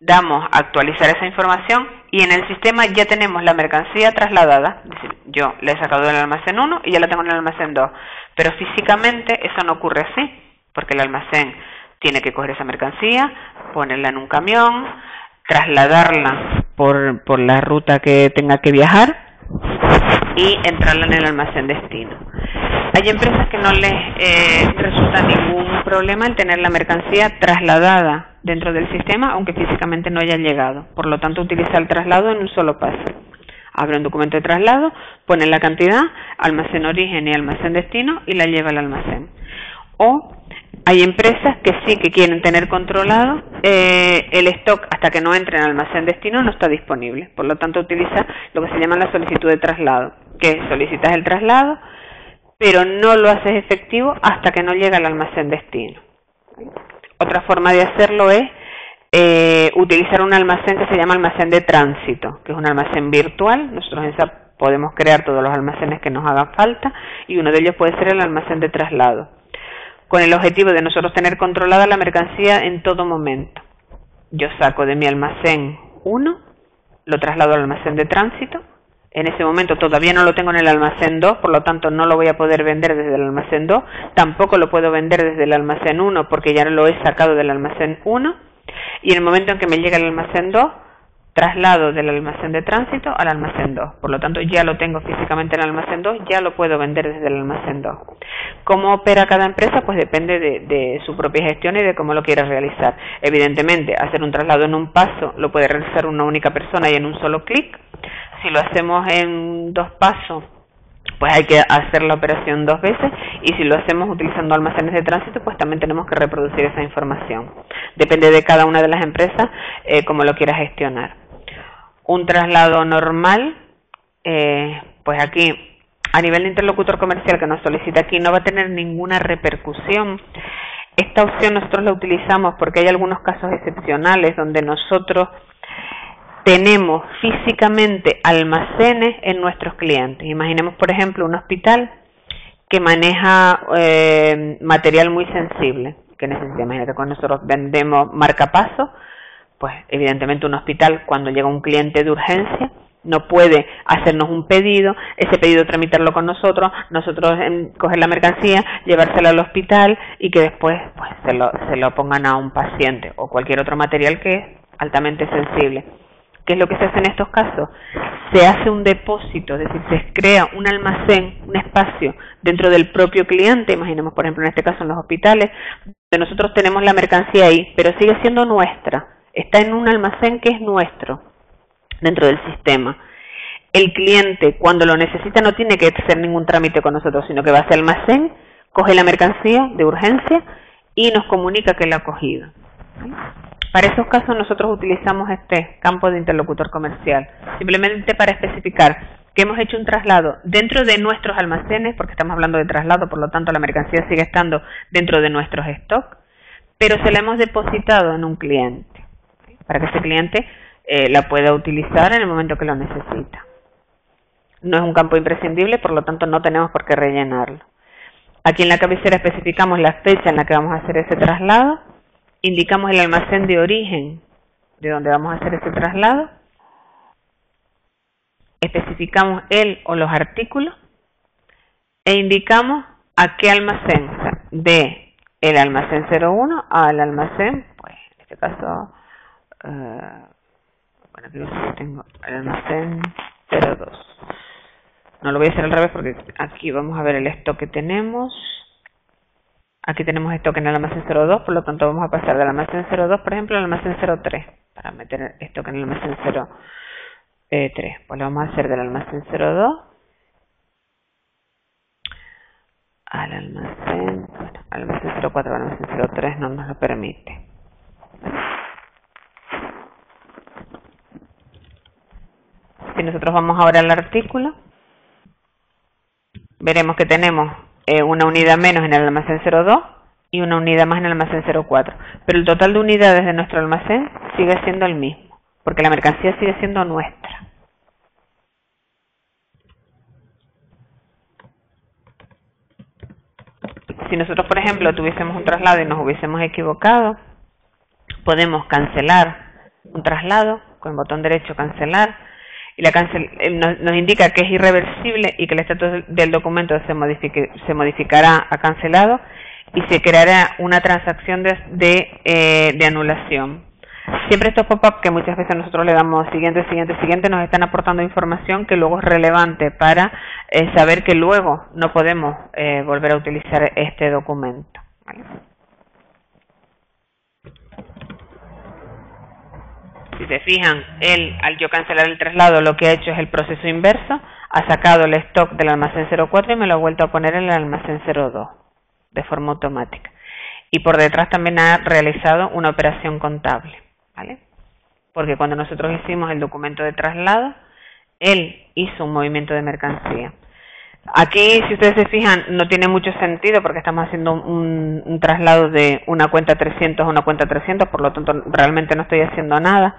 damos a actualizar esa información y en el sistema ya tenemos la mercancía trasladada, es decir, yo la he sacado del almacén 1 y ya la tengo en el almacén 2, pero físicamente eso no ocurre así, porque el almacén tiene que coger esa mercancía, ponerla en un camión, trasladarla por la ruta que tenga que viajar y entrarla en el almacén destino. Hay empresas que no les resulta ningún problema el tener la mercancía trasladada dentro del sistema, aunque físicamente no haya llegado. Por lo tanto, utiliza el traslado en un solo paso. Abre un documento de traslado, pone la cantidad, almacén origen y almacén destino y la lleva al almacén. O hay empresas que sí que quieren tener controlado el stock hasta que no entre en almacén destino, no está disponible. Por lo tanto, utiliza lo que se llama la solicitud de traslado, que solicitas el traslado, pero no lo haces efectivo hasta que no llega al almacén destino. Otra forma de hacerlo es utilizar un almacén que se llama almacén de tránsito, que es un almacén virtual. Nosotros en SAP podemos crear todos los almacenes que nos hagan falta y uno de ellos puede ser el almacén de traslado, con el objetivo de nosotros tener controlada la mercancía en todo momento. Yo saco de mi almacén 1, lo traslado al almacén de tránsito. En ese momento todavía no lo tengo en el almacén 2, por lo tanto no lo voy a poder vender desde el almacén 2, tampoco lo puedo vender desde el almacén 1 porque ya lo he sacado del almacén 1, y en el momento en que me llega el almacén 2, traslado del almacén de tránsito al almacén 2. Por lo tanto ya lo tengo físicamente en el almacén 2, ya lo puedo vender desde el almacén 2. ¿Cómo opera cada empresa? Pues depende de su propia gestión y de cómo lo quiera realizar. Evidentemente, hacer un traslado en un paso lo puede realizar una única persona y en un solo clic. Si lo hacemos en 2 pasos, pues hay que hacer la operación 2 veces, y si lo hacemos utilizando almacenes de tránsito, pues también tenemos que reproducir esa información. Depende de cada una de las empresas cómo lo quiera gestionar. Un traslado normal, pues aquí, a nivel de interlocutor comercial que nos solicita aquí, no va a tener ninguna repercusión. Esta opción nosotros la utilizamos porque hay algunos casos excepcionales donde nosotros tenemos físicamente almacenes en nuestros clientes. Imaginemos, por ejemplo, un hospital que maneja material muy sensible, que necesita. Imagínate, cuando nosotros vendemos marcapasos, pues evidentemente un hospital, cuando llega un cliente de urgencia, no puede hacernos un pedido, ese pedido tramitarlo con nosotros coger la mercancía, llevársela al hospital y que después pues se lo pongan a un paciente o cualquier otro material que es altamente sensible. ¿Qué es lo que se hace en estos casos? Se hace un depósito, es decir, se crea un almacén, un espacio dentro del propio cliente. Imaginemos, por ejemplo, en este caso en los hospitales, donde nosotros tenemos la mercancía ahí, pero sigue siendo nuestra. Está en un almacén que es nuestro, dentro del sistema. El cliente, cuando lo necesita, no tiene que hacer ningún trámite con nosotros, sino que va a ese almacén, coge la mercancía de urgencia y nos comunica que la ha cogido. ¿Sí? Para esos casos nosotros utilizamos este campo de interlocutor comercial, simplemente para especificar que hemos hecho un traslado dentro de nuestros almacenes, porque estamos hablando de traslado, por lo tanto la mercancía sigue estando dentro de nuestros stocks, pero se la hemos depositado en un cliente, ¿sí? Para que ese cliente la pueda utilizar en el momento que lo necesita. No es un campo imprescindible, por lo tanto no tenemos por qué rellenarlo. Aquí en la cabecera especificamos la fecha en la que vamos a hacer ese traslado, indicamos el almacén de origen de donde vamos a hacer ese traslado, especificamos el o los artículos e indicamos a qué almacén, o sea, de el almacén 01 al almacén, pues en este caso, bueno, aquí yo tengo el almacén 02. No lo voy a hacer al revés porque aquí vamos a ver el stock que tenemos. Aquí tenemos stock en el almacén 02, por lo tanto vamos a pasar del almacén 02, por ejemplo, al almacén 03, para meter stock en el almacén 03. Pues lo vamos a hacer del almacén 02 al almacén, bueno, al almacén 04, al almacén 03 no nos lo permite. Si nosotros vamos ahora al artículo, veremos que tenemos una unidad menos en el almacén 02 y una unidad más en el almacén 04. Pero el total de unidades de nuestro almacén sigue siendo el mismo, porque la mercancía sigue siendo nuestra. Si nosotros, por ejemplo, tuviésemos un traslado y nos hubiésemos equivocado, podemos cancelar un traslado con el botón derecho cancelar, y nos indica que es irreversible y que el estatus del documento se modificará a cancelado y se creará una transacción de anulación. Siempre estos pop-up que muchas veces nosotros le damos siguiente, nos están aportando información que luego es relevante para saber que luego no podemos volver a utilizar este documento. ¿Vale? Si se fijan, él, al yo cancelar el traslado, lo que ha hecho es el proceso inverso, ha sacado el stock del almacén 04 y me lo ha vuelto a poner en el almacén 02, de forma automática. Y por detrás también ha realizado una operación contable, ¿vale? Porque cuando nosotros hicimos el documento de traslado, él hizo un movimiento de mercancía. Aquí, si ustedes se fijan, no tiene mucho sentido porque estamos haciendo un traslado de una cuenta 300 a una cuenta 300, por lo tanto realmente no estoy haciendo nada.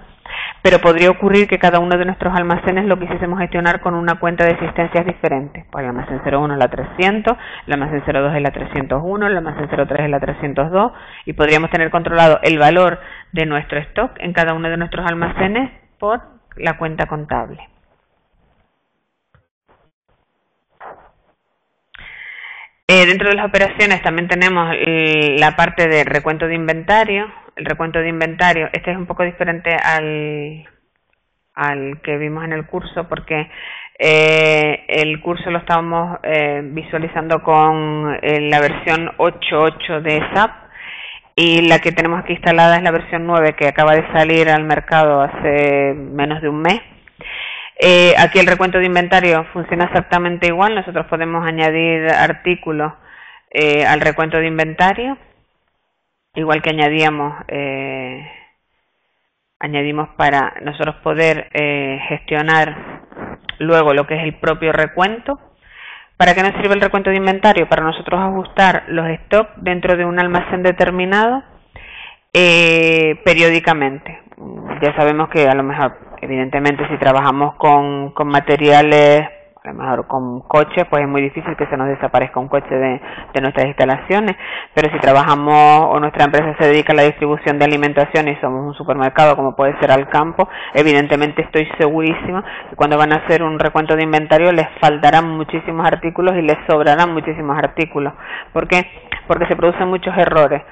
Pero podría ocurrir que cada uno de nuestros almacenes lo quisiésemos gestionar con una cuenta de existencias diferentes. Pues el almacén 01 es la 300, el almacén 02 es la 301, el almacén 03 es la 302 y podríamos tener controlado el valor de nuestro stock en cada uno de nuestros almacenes por la cuenta contable. Dentro de las operaciones también tenemos la parte de recuento de inventario. El recuento de inventario, este es un poco diferente al que vimos en el curso porque el curso lo estábamos visualizando con la versión 8.8 de SAP y la que tenemos aquí instalada es la versión 9 que acaba de salir al mercado hace menos de un mes. Aquí el recuento de inventario funciona exactamente igual. Nosotros podemos añadir artículos al recuento de inventario, igual que añadimos para nosotros poder gestionar luego lo que es el propio recuento. ¿Para qué nos sirve el recuento de inventario? Para nosotros ajustar los stocks dentro de un almacén determinado periódicamente. Ya sabemos que a lo mejor, evidentemente, si trabajamos con materiales, a lo mejor con coches, pues es muy difícil que se nos desaparezca un coche de nuestras instalaciones, pero si trabajamos o nuestra empresa se dedica a la distribución de alimentación y somos un supermercado como puede ser Alcampo, evidentemente estoy segurísima que cuando van a hacer un recuento de inventario les faltarán muchísimos artículos y les sobrarán muchísimos artículos. ¿Por qué? Porque se producen muchos errores.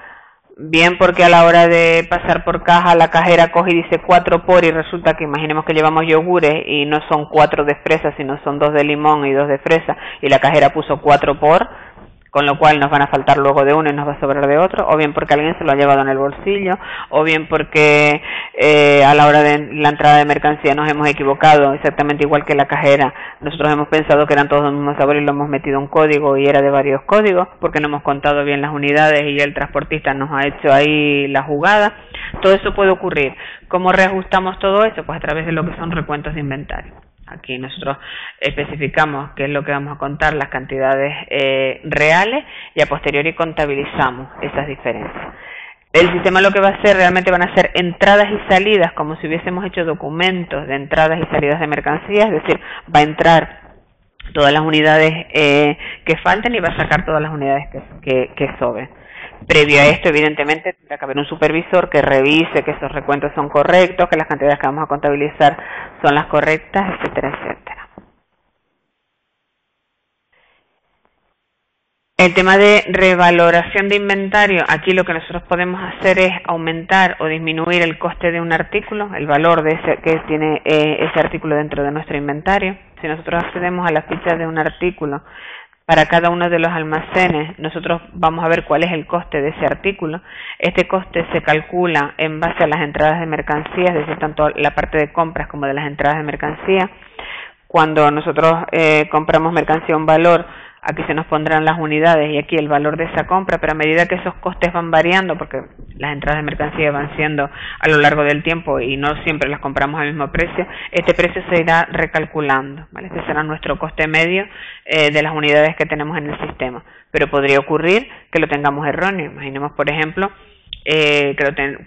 Bien porque a la hora de pasar por caja la cajera coge y dice 4 por y resulta que imaginemos que llevamos yogures y no son 4 de fresa sino son 2 de limón y 2 de fresa y la cajera puso 4 por, con lo cual nos van a faltar luego de uno y nos va a sobrar de otro, o bien porque alguien se lo ha llevado en el bolsillo, o bien porque a la hora de la entrada de mercancía nos hemos equivocado, exactamente igual que la cajera. Nosotros hemos pensado que eran todos los mismos sabores y lo hemos metido un código y era de varios códigos, porque no hemos contado bien las unidades y el transportista nos ha hecho ahí la jugada. Todo eso puede ocurrir. ¿Cómo reajustamos todo eso? Pues a través de lo que son recuentos de inventario. Aquí nosotros especificamos qué es lo que vamos a contar, las cantidades reales, y a posteriori contabilizamos esas diferencias. El sistema lo que va a hacer realmente van a ser entradas y salidas, como si hubiésemos hecho documentos de entradas y salidas de mercancías, es decir, va a entrar todas las unidades que falten y va a sacar todas las unidades que sobren. Previo a esto, evidentemente, tendrá que haber un supervisor que revise que esos recuentos son correctos, que las cantidades que vamos a contabilizar son las correctas, etcétera, etcétera. El tema de revaloración de inventario, aquí lo que nosotros podemos hacer es aumentar o disminuir el coste de un artículo, el valor de que tiene ese artículo dentro de nuestro inventario. Si nosotros accedemos a la ficha de un artículo, para cada uno de los almacenes, nosotros vamos a ver cuál es el coste de ese artículo. Este coste se calcula en base a las entradas de mercancía, es decir, tanto la parte de compras como de las entradas de mercancía. Cuando nosotros compramos mercancía a un valor, aquí se nos pondrán las unidades y aquí el valor de esa compra, pero a medida que esos costes van variando, porque las entradas de mercancía van siendo a lo largo del tiempo y no siempre las compramos al mismo precio, este precio se irá recalculando, ¿vale? Este será nuestro coste medio de las unidades que tenemos en el sistema, pero podría ocurrir que lo tengamos erróneo. Imaginemos, por ejemplo,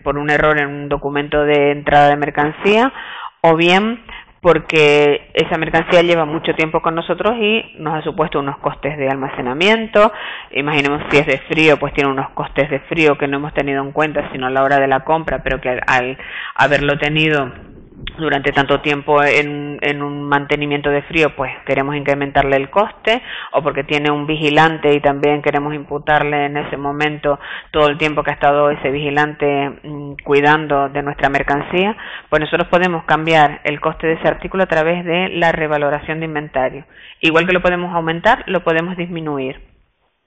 por un error en un documento de entrada de mercancía, o bien porque esa mercancía lleva mucho tiempo con nosotros y nos ha supuesto unos costes de almacenamiento. Imaginemos si es de frío, pues tiene unos costes de frío que no hemos tenido en cuenta sino a la hora de la compra, pero que al haberlo tenido durante tanto tiempo en un mantenimiento de frío, pues queremos incrementarle el coste, o porque tiene un vigilante y también queremos imputarle en ese momento todo el tiempo que ha estado ese vigilante cuidando de nuestra mercancía, pues nosotros podemos cambiar el coste de ese artículo a través de la revaloración de inventario. Igual que lo podemos aumentar, lo podemos disminuir.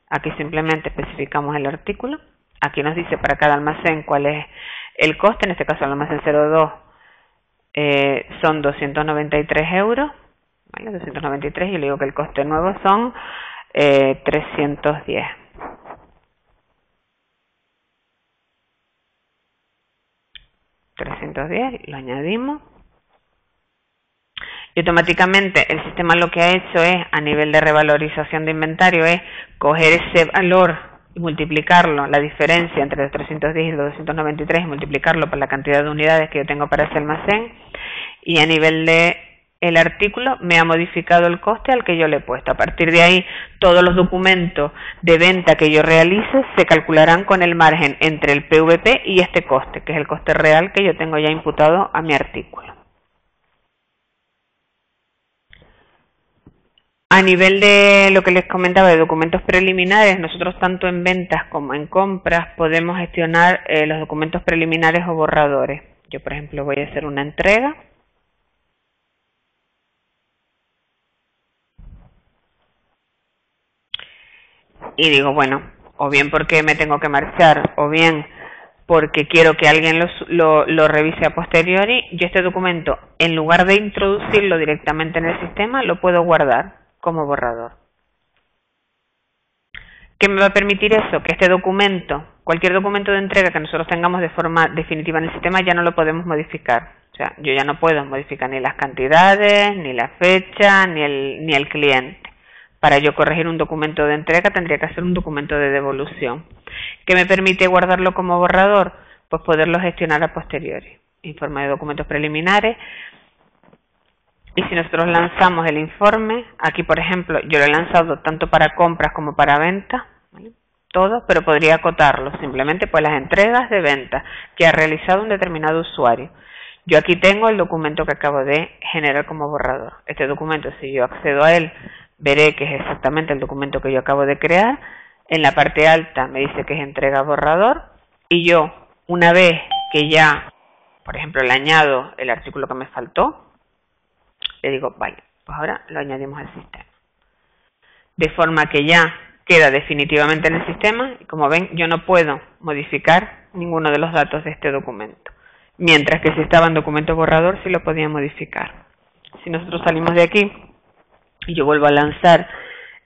Aquí simplemente especificamos el artículo, aquí nos dice para cada almacén cuál es el coste, en este caso el almacén 02 son 293 euros, ¿vale? 293, y le digo que el coste nuevo son 310. Lo añadimos Y automáticamente el sistema lo que ha hecho es, a nivel de revalorización de inventario, es coger ese valor y multiplicarlo, la diferencia entre los 310 y los 293, y multiplicarlo por la cantidad de unidades que yo tengo para ese almacén, y a nivel de el artículo me ha modificado el coste al que yo le he puesto. A partir de ahí, todos los documentos de venta que yo realice se calcularán con el margen entre el PVP y este coste, que es el coste real que yo tengo ya imputado a mi artículo. A nivel de lo que les comentaba de documentos preliminares, nosotros tanto en ventas como en compras podemos gestionar los documentos preliminares o borradores. Yo, por ejemplo, voy a hacer una entrega. Y digo, bueno, o bien porque me tengo que marchar, o bien porque quiero que alguien lo revise a posteriori, yo este documento, en lugar de introducirlo directamente en el sistema, lo puedo guardar como borrador. ¿Qué me va a permitir eso? Que este documento, cualquier documento de entrega que nosotros tengamos de forma definitiva en el sistema, ya no lo podemos modificar. O sea, yo ya no puedo modificar ni las cantidades, ni la fecha, ni el cliente. Para yo corregir un documento de entrega tendría que hacer un documento de devolución. ¿Qué me permite guardarlo como borrador? Pues poderlo gestionar a posteriori. Informe de documentos preliminares. Y si nosotros lanzamos el informe, aquí por ejemplo, yo lo he lanzado tanto para compras como para ventas, ¿vale? Todo, pero podría acotarlo simplemente pues las entregas de venta que ha realizado un determinado usuario. Yo aquí tengo el documento que acabo de generar como borrador. Este documento, si yo accedo a él, veré que es exactamente el documento que yo acabo de crear. En la parte alta me dice que es entrega borrador, y yo, una vez que ya, por ejemplo, le añado el artículo que me faltó, le digo, vale, pues ahora lo añadimos al sistema. De forma que ya queda definitivamente en el sistema, y como ven, yo no puedo modificar ninguno de los datos de este documento. Mientras que si estaba en documento borrador, sí lo podía modificar. Si nosotros salimos de aquí y yo vuelvo a lanzar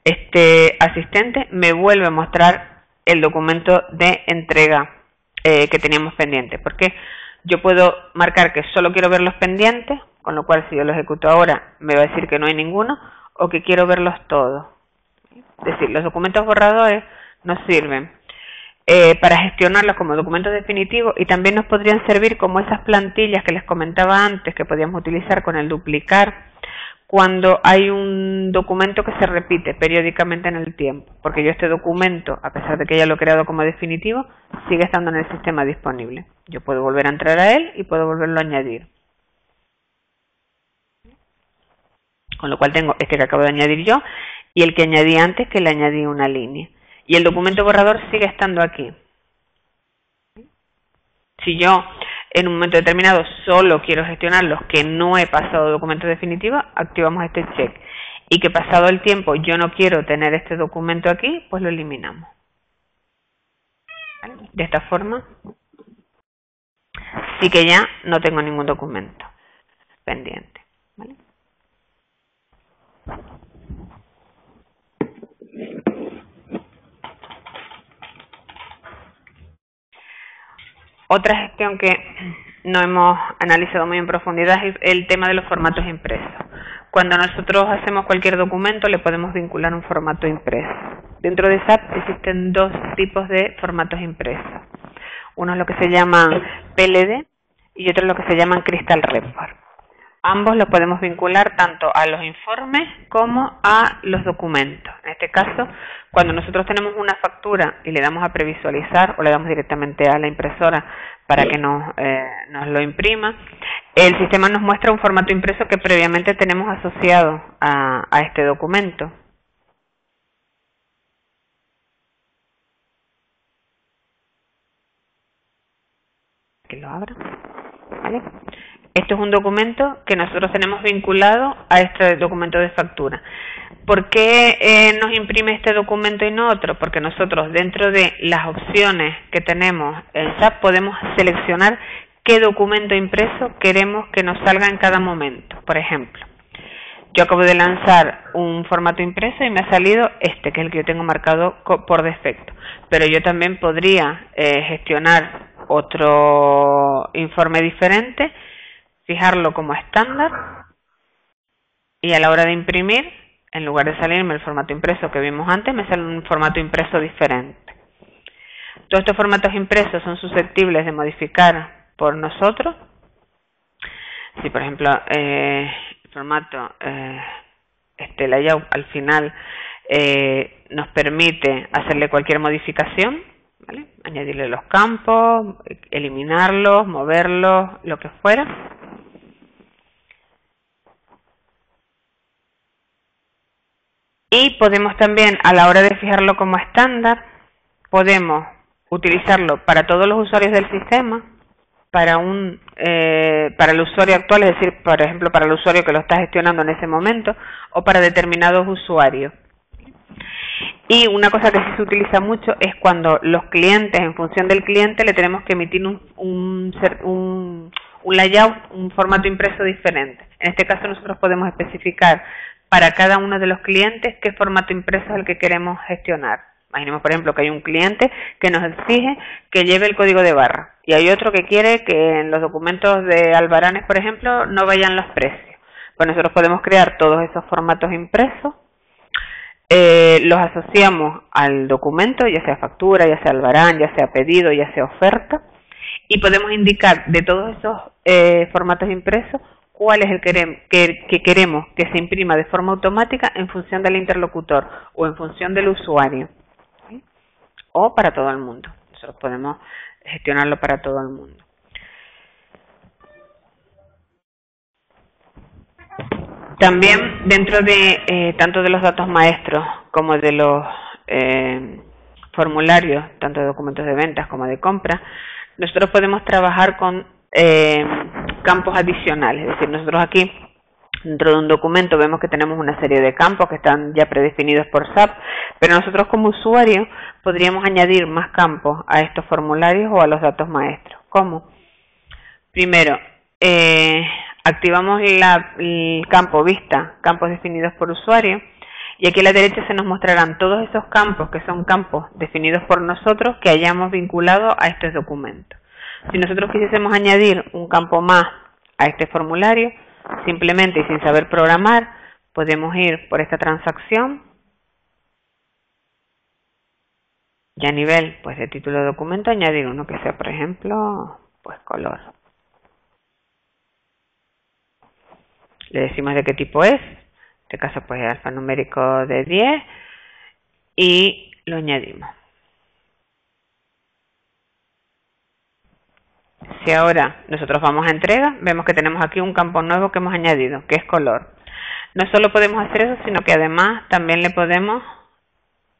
este asistente, me vuelve a mostrar el documento de entrega que teníamos pendiente. Porque yo puedo marcar que solo quiero ver los pendientes, con lo cual si yo lo ejecuto ahora me va a decir que no hay ninguno, o que quiero verlos todos. Es decir, los documentos borradores nos sirven para gestionarlos como documentos definitivos, y también nos podrían servir como esas plantillas que les comentaba antes que podíamos utilizar con el duplicar, cuando hay un documento que se repite periódicamente en el tiempo, porque yo este documento, a pesar de que ya lo he creado como definitivo, sigue estando en el sistema disponible. Yo puedo volver a entrar a él y puedo volverlo a añadir. Con lo cual tengo este que acabo de añadir yo y el que añadí antes, que le añadí una línea. Y el documento borrador sigue estando aquí. Si yo en un momento determinado solo quiero gestionar los que no he pasado documento definitivo, activamos este check. Y que pasado el tiempo yo no quiero tener este documento aquí, pues lo eliminamos. ¿Vale? De esta forma sí que ya no tengo ningún documento pendiente. ¿Vale? Otra gestión que no hemos analizado muy en profundidad es el tema de los formatos impresos. Cuando nosotros hacemos cualquier documento le podemos vincular un formato impreso. Dentro de SAP existen dos tipos de formatos impresos. Uno es lo que se llaman PLD y otro es lo que se llaman Crystal Report. Ambos los podemos vincular tanto a los informes como a los documentos. En este caso, cuando nosotros tenemos una factura y le damos a previsualizar o le damos directamente a la impresora para que nos lo imprima, el sistema nos muestra un formato impreso que previamente tenemos asociado a este documento. Que lo abra. ¿Vale? Esto es un documento que nosotros tenemos vinculado a este documento de factura. ¿Por qué nos imprime este documento y no otro? Porque nosotros dentro de las opciones que tenemos en SAP podemos seleccionar qué documento impreso queremos que nos salga en cada momento. Por ejemplo, yo acabo de lanzar un formato impreso y me ha salido este, que es el que yo tengo marcado por defecto. Pero yo también podría gestionar otro informe diferente, fijarlo como estándar Y a la hora de imprimir, en lugar de salirme el formato impreso que vimos antes, me sale un formato impreso diferente. Todos estos formatos impresos son susceptibles de modificar por nosotros. Si, por ejemplo, el formato, este layout al final nos permite hacerle cualquier modificación, ¿vale? Añadirle los campos, eliminarlos, moverlos, lo que fuera. Y podemos también, a la hora de fijarlo como estándar, podemos utilizarlo para todos los usuarios del sistema, para el usuario actual, es decir, por ejemplo, para el usuario que lo está gestionando en ese momento, o para determinados usuarios. Y una cosa que sí se utiliza mucho es cuando los clientes, en función del cliente, le tenemos que emitir un layout, un formato impreso diferente. En este caso nosotros podemos especificar para cada uno de los clientes qué formato impreso es el que queremos gestionar. Imaginemos, por ejemplo, que hay un cliente que nos exige que lleve el código de barra y hay otro que quiere que en los documentos de albaranes, por ejemplo, no vayan los precios. Pues nosotros podemos crear todos esos formatos impresos, los asociamos al documento, ya sea factura, ya sea albarán, ya sea pedido, ya sea oferta, y podemos indicar de todos esos formatos impresos cuál es el que queremos que se imprima de forma automática en función del interlocutor o en función del usuario, ¿sí? O para todo el mundo. Nosotros podemos gestionarlo para todo el mundo. También dentro de tanto de los datos maestros como de los formularios, tanto de documentos de ventas como de compra, nosotros podemos trabajar con campos adicionales. Es decir, nosotros aquí dentro de un documento vemos que tenemos una serie de campos que están ya predefinidos por SAP, pero nosotros como usuario podríamos añadir más campos a estos formularios o a los datos maestros. ¿Cómo? Primero, activamos el campo vista, campos definidos por usuario, y aquí a la derecha se nos mostrarán todos esos campos que son campos definidos por nosotros que hayamos vinculado a este documento. Si nosotros quisiésemos añadir un campo más a este formulario, simplemente y sin saber programar, podemos ir por esta transacción y a nivel pues de título de documento añadir uno que sea, por ejemplo, pues color. Le decimos de qué tipo es, en este caso pues alfanumérico de 10 y lo añadimos. Si ahora nosotros vamos a entrega, vemos que tenemos aquí un campo nuevo que hemos añadido, que es color. No solo podemos hacer eso, sino que además también le podemos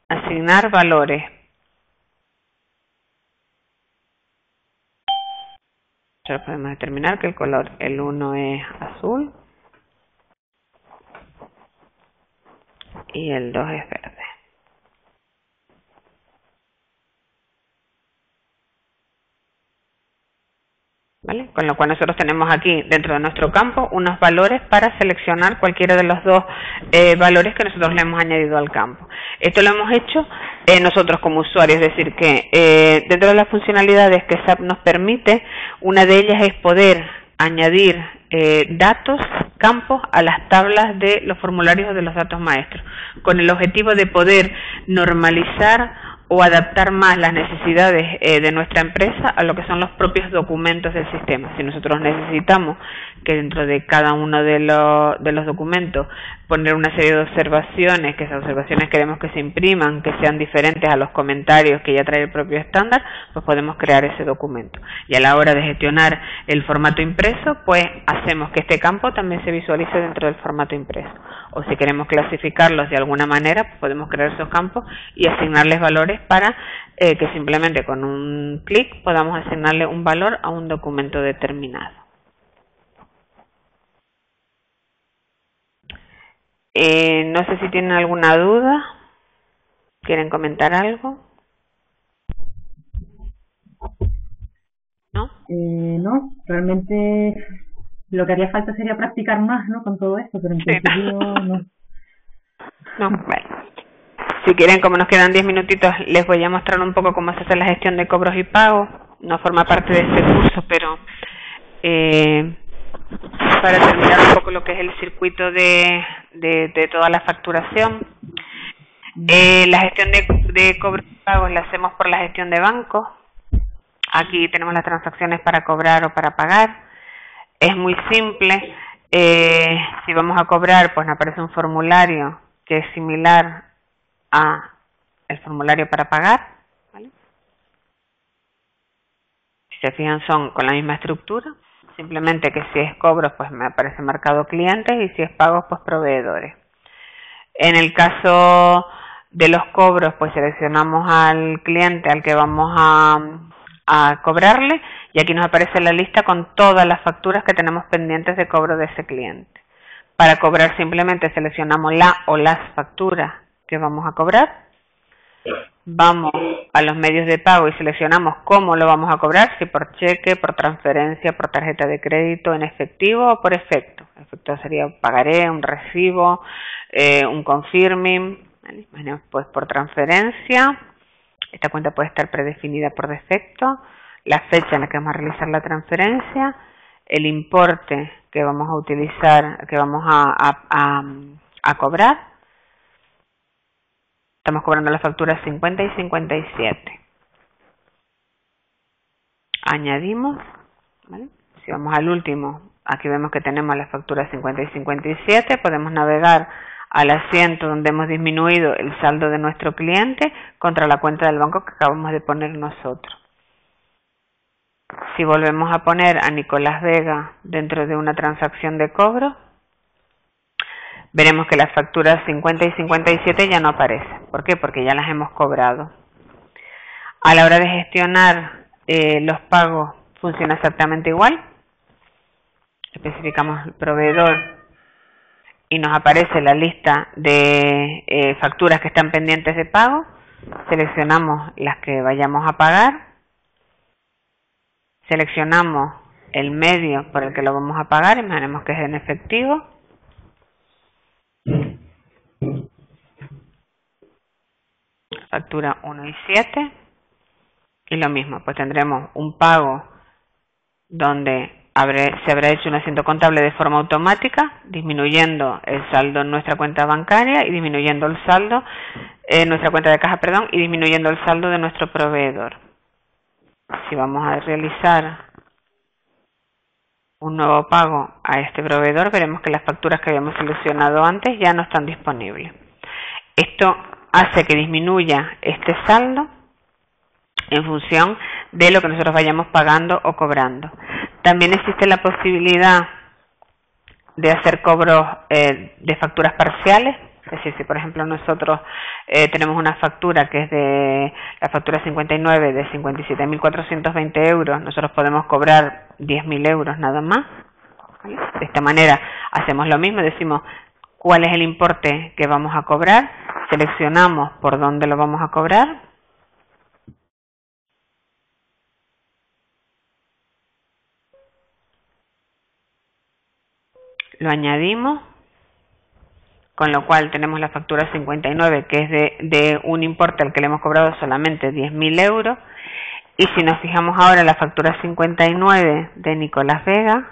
asignar valores. Nosotros podemos determinar que el color, el 1 es azul y el 2 es verde. ¿Vale? Con lo cual nosotros tenemos aquí dentro de nuestro campo unos valores para seleccionar cualquiera de los dos valores que nosotros le hemos añadido al campo. Esto lo hemos hecho nosotros como usuarios, es decir que dentro de las funcionalidades que SAP nos permite, una de ellas es poder añadir datos, campos a las tablas de los formularios de los datos maestros, con el objetivo de poder normalizar o adaptar más las necesidades de nuestra empresa a lo que son los propios documentos del sistema. Si nosotros necesitamos que dentro de cada uno de los documentos poner una serie de observaciones, que esas observaciones queremos que se impriman, que sean diferentes a los comentarios que ya trae el propio estándar, pues podemos crear ese documento. Y a la hora de gestionar el formato impreso, pues hacemos que este campo también se visualice dentro del formato impreso. O si queremos clasificarlos de alguna manera, pues podemos crear esos campos y asignarles valores para que simplemente con un clic podamos asignarle un valor a un documento determinado. No sé si tienen alguna duda. ¿Quieren comentar algo? ¿No? No, realmente lo que haría falta sería practicar más, ¿no? Con todo esto, pero en principio no. No, bueno. Si quieren, como nos quedan 10 minutitos, les voy a mostrar un poco cómo se hace la gestión de cobros y pagos. No forma parte de este curso, pero para terminar un poco lo que es el circuito de toda la facturación. La gestión de cobros y pagos la hacemos por la gestión de banco. Aquí tenemos las transacciones para cobrar o para pagar. Es muy simple. Si vamos a cobrar, pues nos aparece un formulario que es similar a el formulario para pagar, ¿vale? Si se fijan, son con la misma estructura, simplemente que si es cobros, pues me aparece marcado clientes, y si es pagos, pues proveedores. En el caso de los cobros, pues seleccionamos al cliente al que vamos a cobrarle, y aquí nos aparece la lista con todas las facturas que tenemos pendientes de cobro de ese cliente. Para cobrar simplemente seleccionamos la o las facturas que vamos a cobrar. Vamos a los medios de pago y seleccionamos cómo lo vamos a cobrar, si por cheque, por transferencia, por tarjeta de crédito, en efectivo o por efecto. Efecto sería un pagaré, un recibo, un confirming. ¿Vale? Pues por transferencia, esta cuenta puede estar predefinida por defecto, la fecha en la que vamos a realizar la transferencia, el importe que vamos a utilizar, que vamos a cobrar. Estamos cobrando las facturas 50 y 57. Añadimos, ¿vale? Si vamos al último, aquí vemos que tenemos las facturas 50 y 57. Podemos navegar al asiento donde hemos disminuido el saldo de nuestro cliente contra la cuenta del banco que acabamos de poner nosotros. Si volvemos a poner a Nicolás Vega dentro de una transacción de cobro, veremos que las facturas 50 y 57 ya no aparecen. ¿Por qué? Porque ya las hemos cobrado. A la hora de gestionar los pagos funciona exactamente igual. Especificamos el proveedor y nos aparece la lista de facturas que están pendientes de pago. Seleccionamos las que vayamos a pagar. Seleccionamos el medio por el que lo vamos a pagar. Imaginemos que es en efectivo. Factura 1 y 7. Y lo mismo, pues tendremos un pago donde se habrá hecho un asiento contable de forma automática, disminuyendo el saldo en nuestra cuenta bancaria y disminuyendo el saldo en nuestra cuenta de caja, perdón, y disminuyendo el saldo de nuestro proveedor. Si vamos a realizar un nuevo pago a este proveedor, veremos que las facturas que habíamos seleccionado antes ya no están disponibles. Esto hace que disminuya este saldo en función de lo que nosotros vayamos pagando o cobrando. También existe la posibilidad de hacer cobros de facturas parciales. Es decir, si por ejemplo nosotros tenemos una factura que es de la factura 59 de 57.420 euros, nosotros podemos cobrar 10.000 euros nada más. ¿Vale? De esta manera hacemos lo mismo, decimos cuál es el importe que vamos a cobrar, seleccionamos por dónde lo vamos a cobrar. Lo añadimos, con lo cual tenemos la factura 59, que es de un importe al que le hemos cobrado solamente 10.000 euros. Y si nos fijamos ahora en la factura 59 de Nicolás Vega,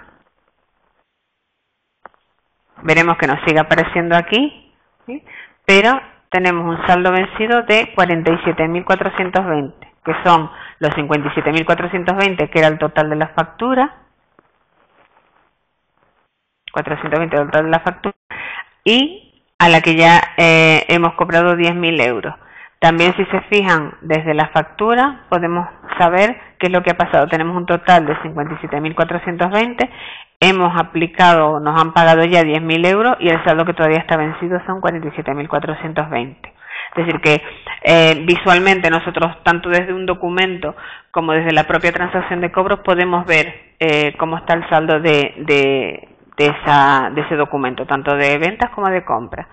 veremos que nos sigue apareciendo aquí, ¿sí? Pero tenemos un saldo vencido de 47.420, que son los 57.420, que era el total de la factura, 420 del total de la factura, y a la que ya hemos cobrado 10.000 euros. También, si se fijan desde la factura, podemos saber qué es lo que ha pasado. Tenemos un total de 57.420, hemos aplicado, nos han pagado ya 10.000 euros y el saldo que todavía está vencido son 47.420. Es decir que visualmente nosotros, tanto desde un documento como desde la propia transacción de cobros, podemos ver cómo está el saldo de ese documento, tanto de ventas como de compra.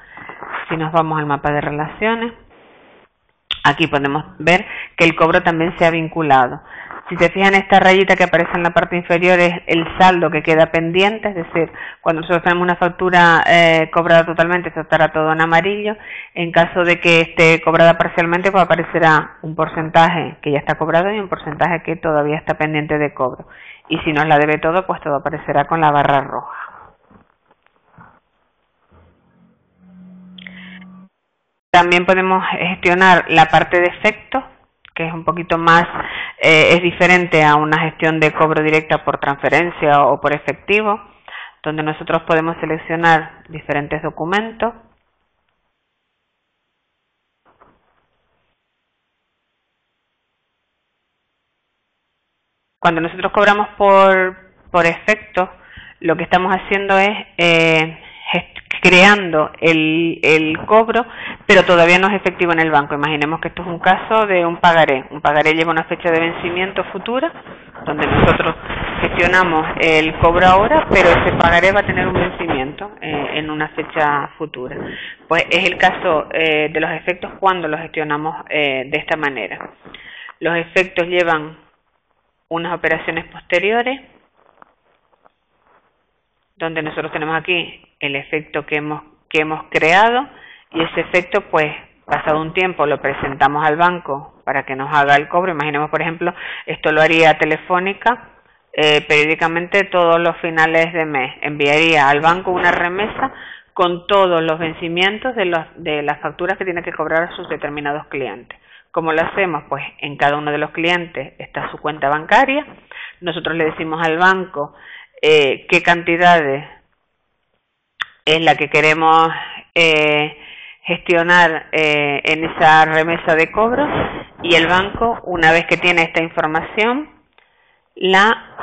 Si nos vamos al mapa de relaciones, aquí podemos ver que el cobro también se ha vinculado. Si se fijan, esta rayita que aparece en la parte inferior es el saldo que queda pendiente, es decir, cuando nosotros tenemos una factura cobrada totalmente, eso estará todo en amarillo. En caso de que esté cobrada parcialmente, pues aparecerá un porcentaje que ya está cobrado y un porcentaje que todavía está pendiente de cobro. y si nos la debe todo, pues todo aparecerá con la barra roja. También podemos gestionar la parte de efectos, que es un poquito más, es diferente a una gestión de cobro directa por transferencia o por efectivo, donde nosotros podemos seleccionar diferentes documentos. Cuando nosotros cobramos por efectos, lo que estamos haciendo es creando el cobro, pero todavía no es efectivo en el banco. Imaginemos que esto es un caso de un pagaré. Un pagaré lleva una fecha de vencimiento futura, donde nosotros gestionamos el cobro ahora, pero ese pagaré va a tener un vencimiento en una fecha futura. Pues es el caso de los efectos cuando los gestionamos de esta manera. Los efectos llevan unas operaciones posteriores, donde nosotros tenemos aquí el efecto que hemos creado, y ese efecto, pues, pasado un tiempo lo presentamos al banco para que nos haga el cobro. Imaginemos, por ejemplo, esto lo haría Telefónica periódicamente todos los finales de mes. Enviaría al banco una remesa con todos los vencimientos de las facturas que tiene que cobrar a sus determinados clientes. ¿Cómo lo hacemos? Pues en cada uno de los clientes está su cuenta bancaria. Nosotros le decimos al banco qué cantidades es la que queremos gestionar en esa remesa de cobros, y el banco, una vez que tiene esta información, la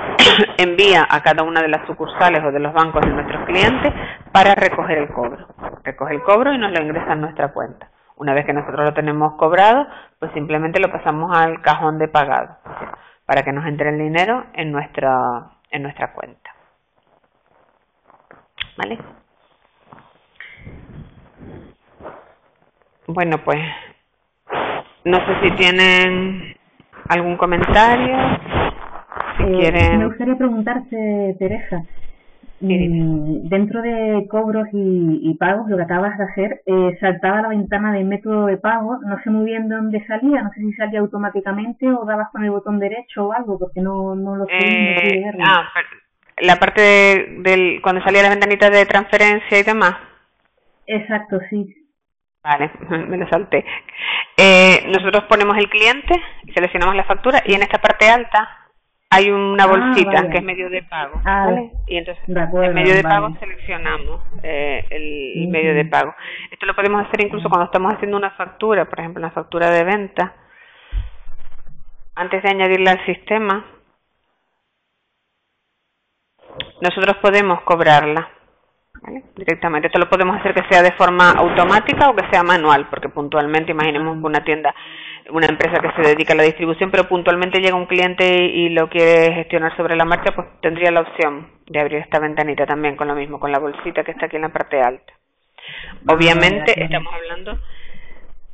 envía a cada una de las sucursales o de los bancos de nuestros clientes para recoger el cobro. Recoge el cobro y nos lo ingresa en nuestra cuenta. Una vez que nosotros lo tenemos cobrado, pues simplemente lo pasamos al cajón de pagado para que nos entre el dinero en nuestra cuenta. ¿Vale? Bueno, pues no sé si tienen algún comentario, si quieren. Me gustaría preguntarte, Teresa, dentro de cobros y pagos, lo que acabas de hacer, saltaba la ventana de método de pago, no sé muy bien dónde salía, no sé si salía automáticamente o dabas con el botón derecho o algo, porque no lo sé, no pude verlo. La parte del cuando salía la ventanita de transferencia y demás. Exacto, sí. Vale, me lo salté. Nosotros ponemos el cliente, seleccionamos la factura, y en esta parte alta hay una bolsita que es medio de pago, ¿vale? Y entonces en medio de pago seleccionamos el medio de pago. Esto lo podemos hacer incluso cuando estamos haciendo una factura, por ejemplo, una factura de venta. Antes de añadirla al sistema, nosotros podemos cobrarla, ¿vale? Directamente. Esto lo podemos hacer que sea de forma automática o que sea manual, porque puntualmente, imaginemos una tienda, una empresa que se dedica a la distribución, pero puntualmente llega un cliente y lo quiere gestionar sobre la marcha, pues tendría la opción de abrir esta ventanita también con lo mismo, con la bolsita que está aquí en la parte alta. Obviamente estamos hablando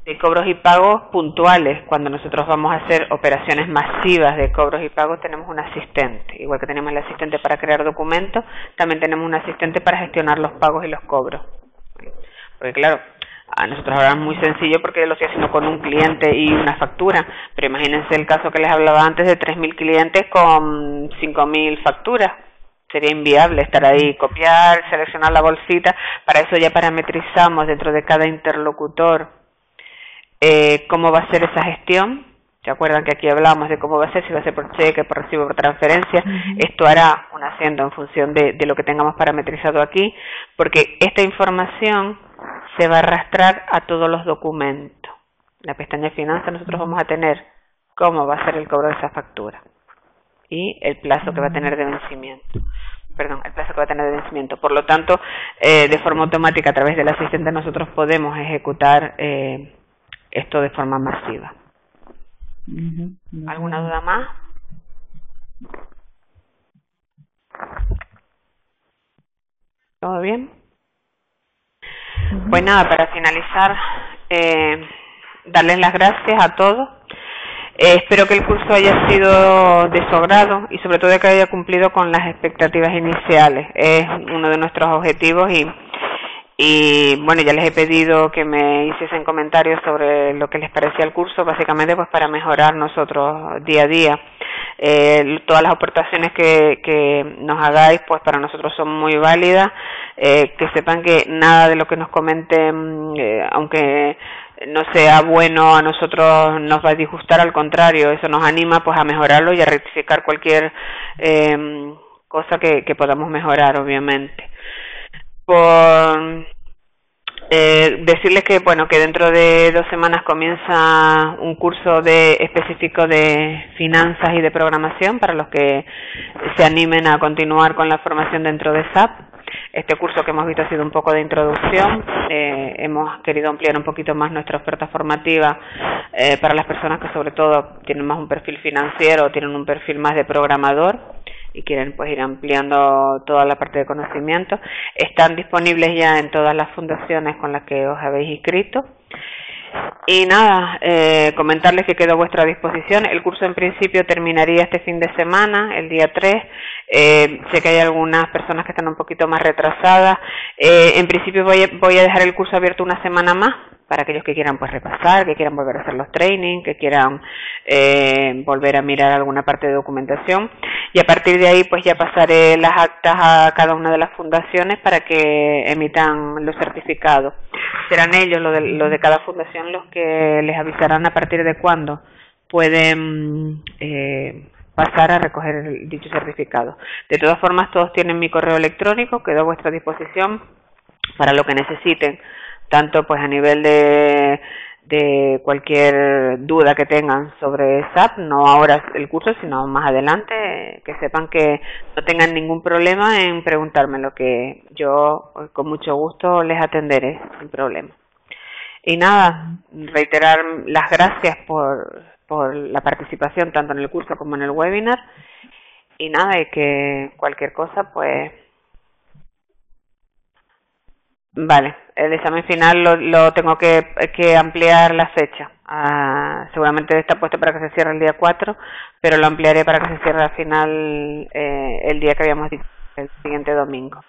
de cobros y pagos puntuales. Cuando nosotros vamos a hacer operaciones masivas de cobros y pagos, tenemos un asistente. Igual que tenemos el asistente para crear documentos, también tenemos un asistente para gestionar los pagos y los cobros. Porque claro, a nosotros ahora es muy sencillo porque lo estoy haciendo con un cliente y una factura, pero imagínense el caso que les hablaba antes de 3.000 clientes con 5.000 facturas. Sería inviable estar ahí, copiar, seleccionar la bolsita. Para eso ya parametrizamos dentro de cada interlocutor cómo va a ser esa gestión. ¿Se acuerdan que aquí hablamos de cómo va a ser? Si va a ser por cheque, por recibo, por transferencia. Esto hará un haciendo en función de lo que tengamos parametrizado aquí, porque esta información se va a arrastrar a todos los documentos. En la pestaña Finanzas nosotros vamos a tener cómo va a ser el cobro de esa factura y el plazo que va a tener de vencimiento. El plazo que va a tener de vencimiento. Por lo tanto, de forma automática, a través del asistente, nosotros podemos ejecutar esto de forma masiva. ¿Alguna duda más? ¿Todo bien? Pues nada, para finalizar, darles las gracias a todos. Espero que el curso haya sido de su agrado y sobre todo que haya cumplido con las expectativas iniciales. Es uno de nuestros objetivos y bueno, ya les he pedido que me hiciesen comentarios sobre lo que les parecía el curso, básicamente pues para mejorar nosotros día a día. Todas las aportaciones que nos hagáis, pues para nosotros son muy válidas. Que sepan que nada de lo que nos comenten, aunque no sea bueno, a nosotros nos va a disgustar, al contrario, eso nos anima pues a mejorarlo y a rectificar cualquier cosa que podamos mejorar, obviamente. Por decirles que bueno, que dentro de 2 semanas comienza un curso específico de finanzas y de programación para los que se animen a continuar con la formación dentro de SAP. Este curso que hemos visto ha sido un poco de introducción. Hemos querido ampliar un poquito más nuestra oferta formativa para las personas que sobre todo tienen más un perfil financiero o tienen un perfil más de programador y quieren pues ir ampliando toda la parte de conocimiento. Están disponibles ya en todas las fundaciones con las que os habéis inscrito. Y nada, comentarles que quedo a vuestra disposición. El curso en principio terminaría este fin de semana, el día 3. Sé que hay algunas personas que están un poquito más retrasadas. En principio voy a dejar el curso abierto una semana más para aquellos que quieran pues repasar, que quieran volver a hacer los trainings, que quieran volver a mirar alguna parte de documentación. Y a partir de ahí pues ya pasaré las actas a cada una de las fundaciones para que emitan los certificados. Serán ellos, los de cada fundación, los que les avisarán a partir de cuándo pueden pasar a recoger dicho certificado. De todas formas, todos tienen mi correo electrónico, quedo a vuestra disposición para lo que necesiten, tanto pues a nivel de cualquier duda que tengan sobre SAP, no ahora el curso, sino más adelante, que sepan que no tengan ningún problema en preguntarme, lo que yo con mucho gusto les atenderé sin problema. Y nada, reiterar las gracias por la participación tanto en el curso como en el webinar. Y nada, y que cualquier cosa pues... Vale, el examen final lo tengo que ampliar la fecha. Seguramente está puesto para que se cierre el día 4, pero lo ampliaré para que se cierre al final el día que habíamos dicho, el siguiente domingo.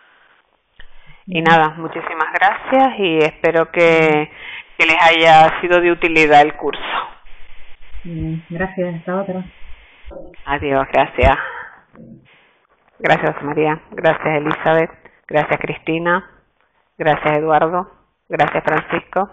Y nada, muchísimas gracias y espero que les haya sido de utilidad el curso. Gracias, hasta otra. Adiós, gracias. Gracias, María. Gracias, Elizabeth. Gracias, Cristina. Gracias, Eduardo. Gracias, Francisco.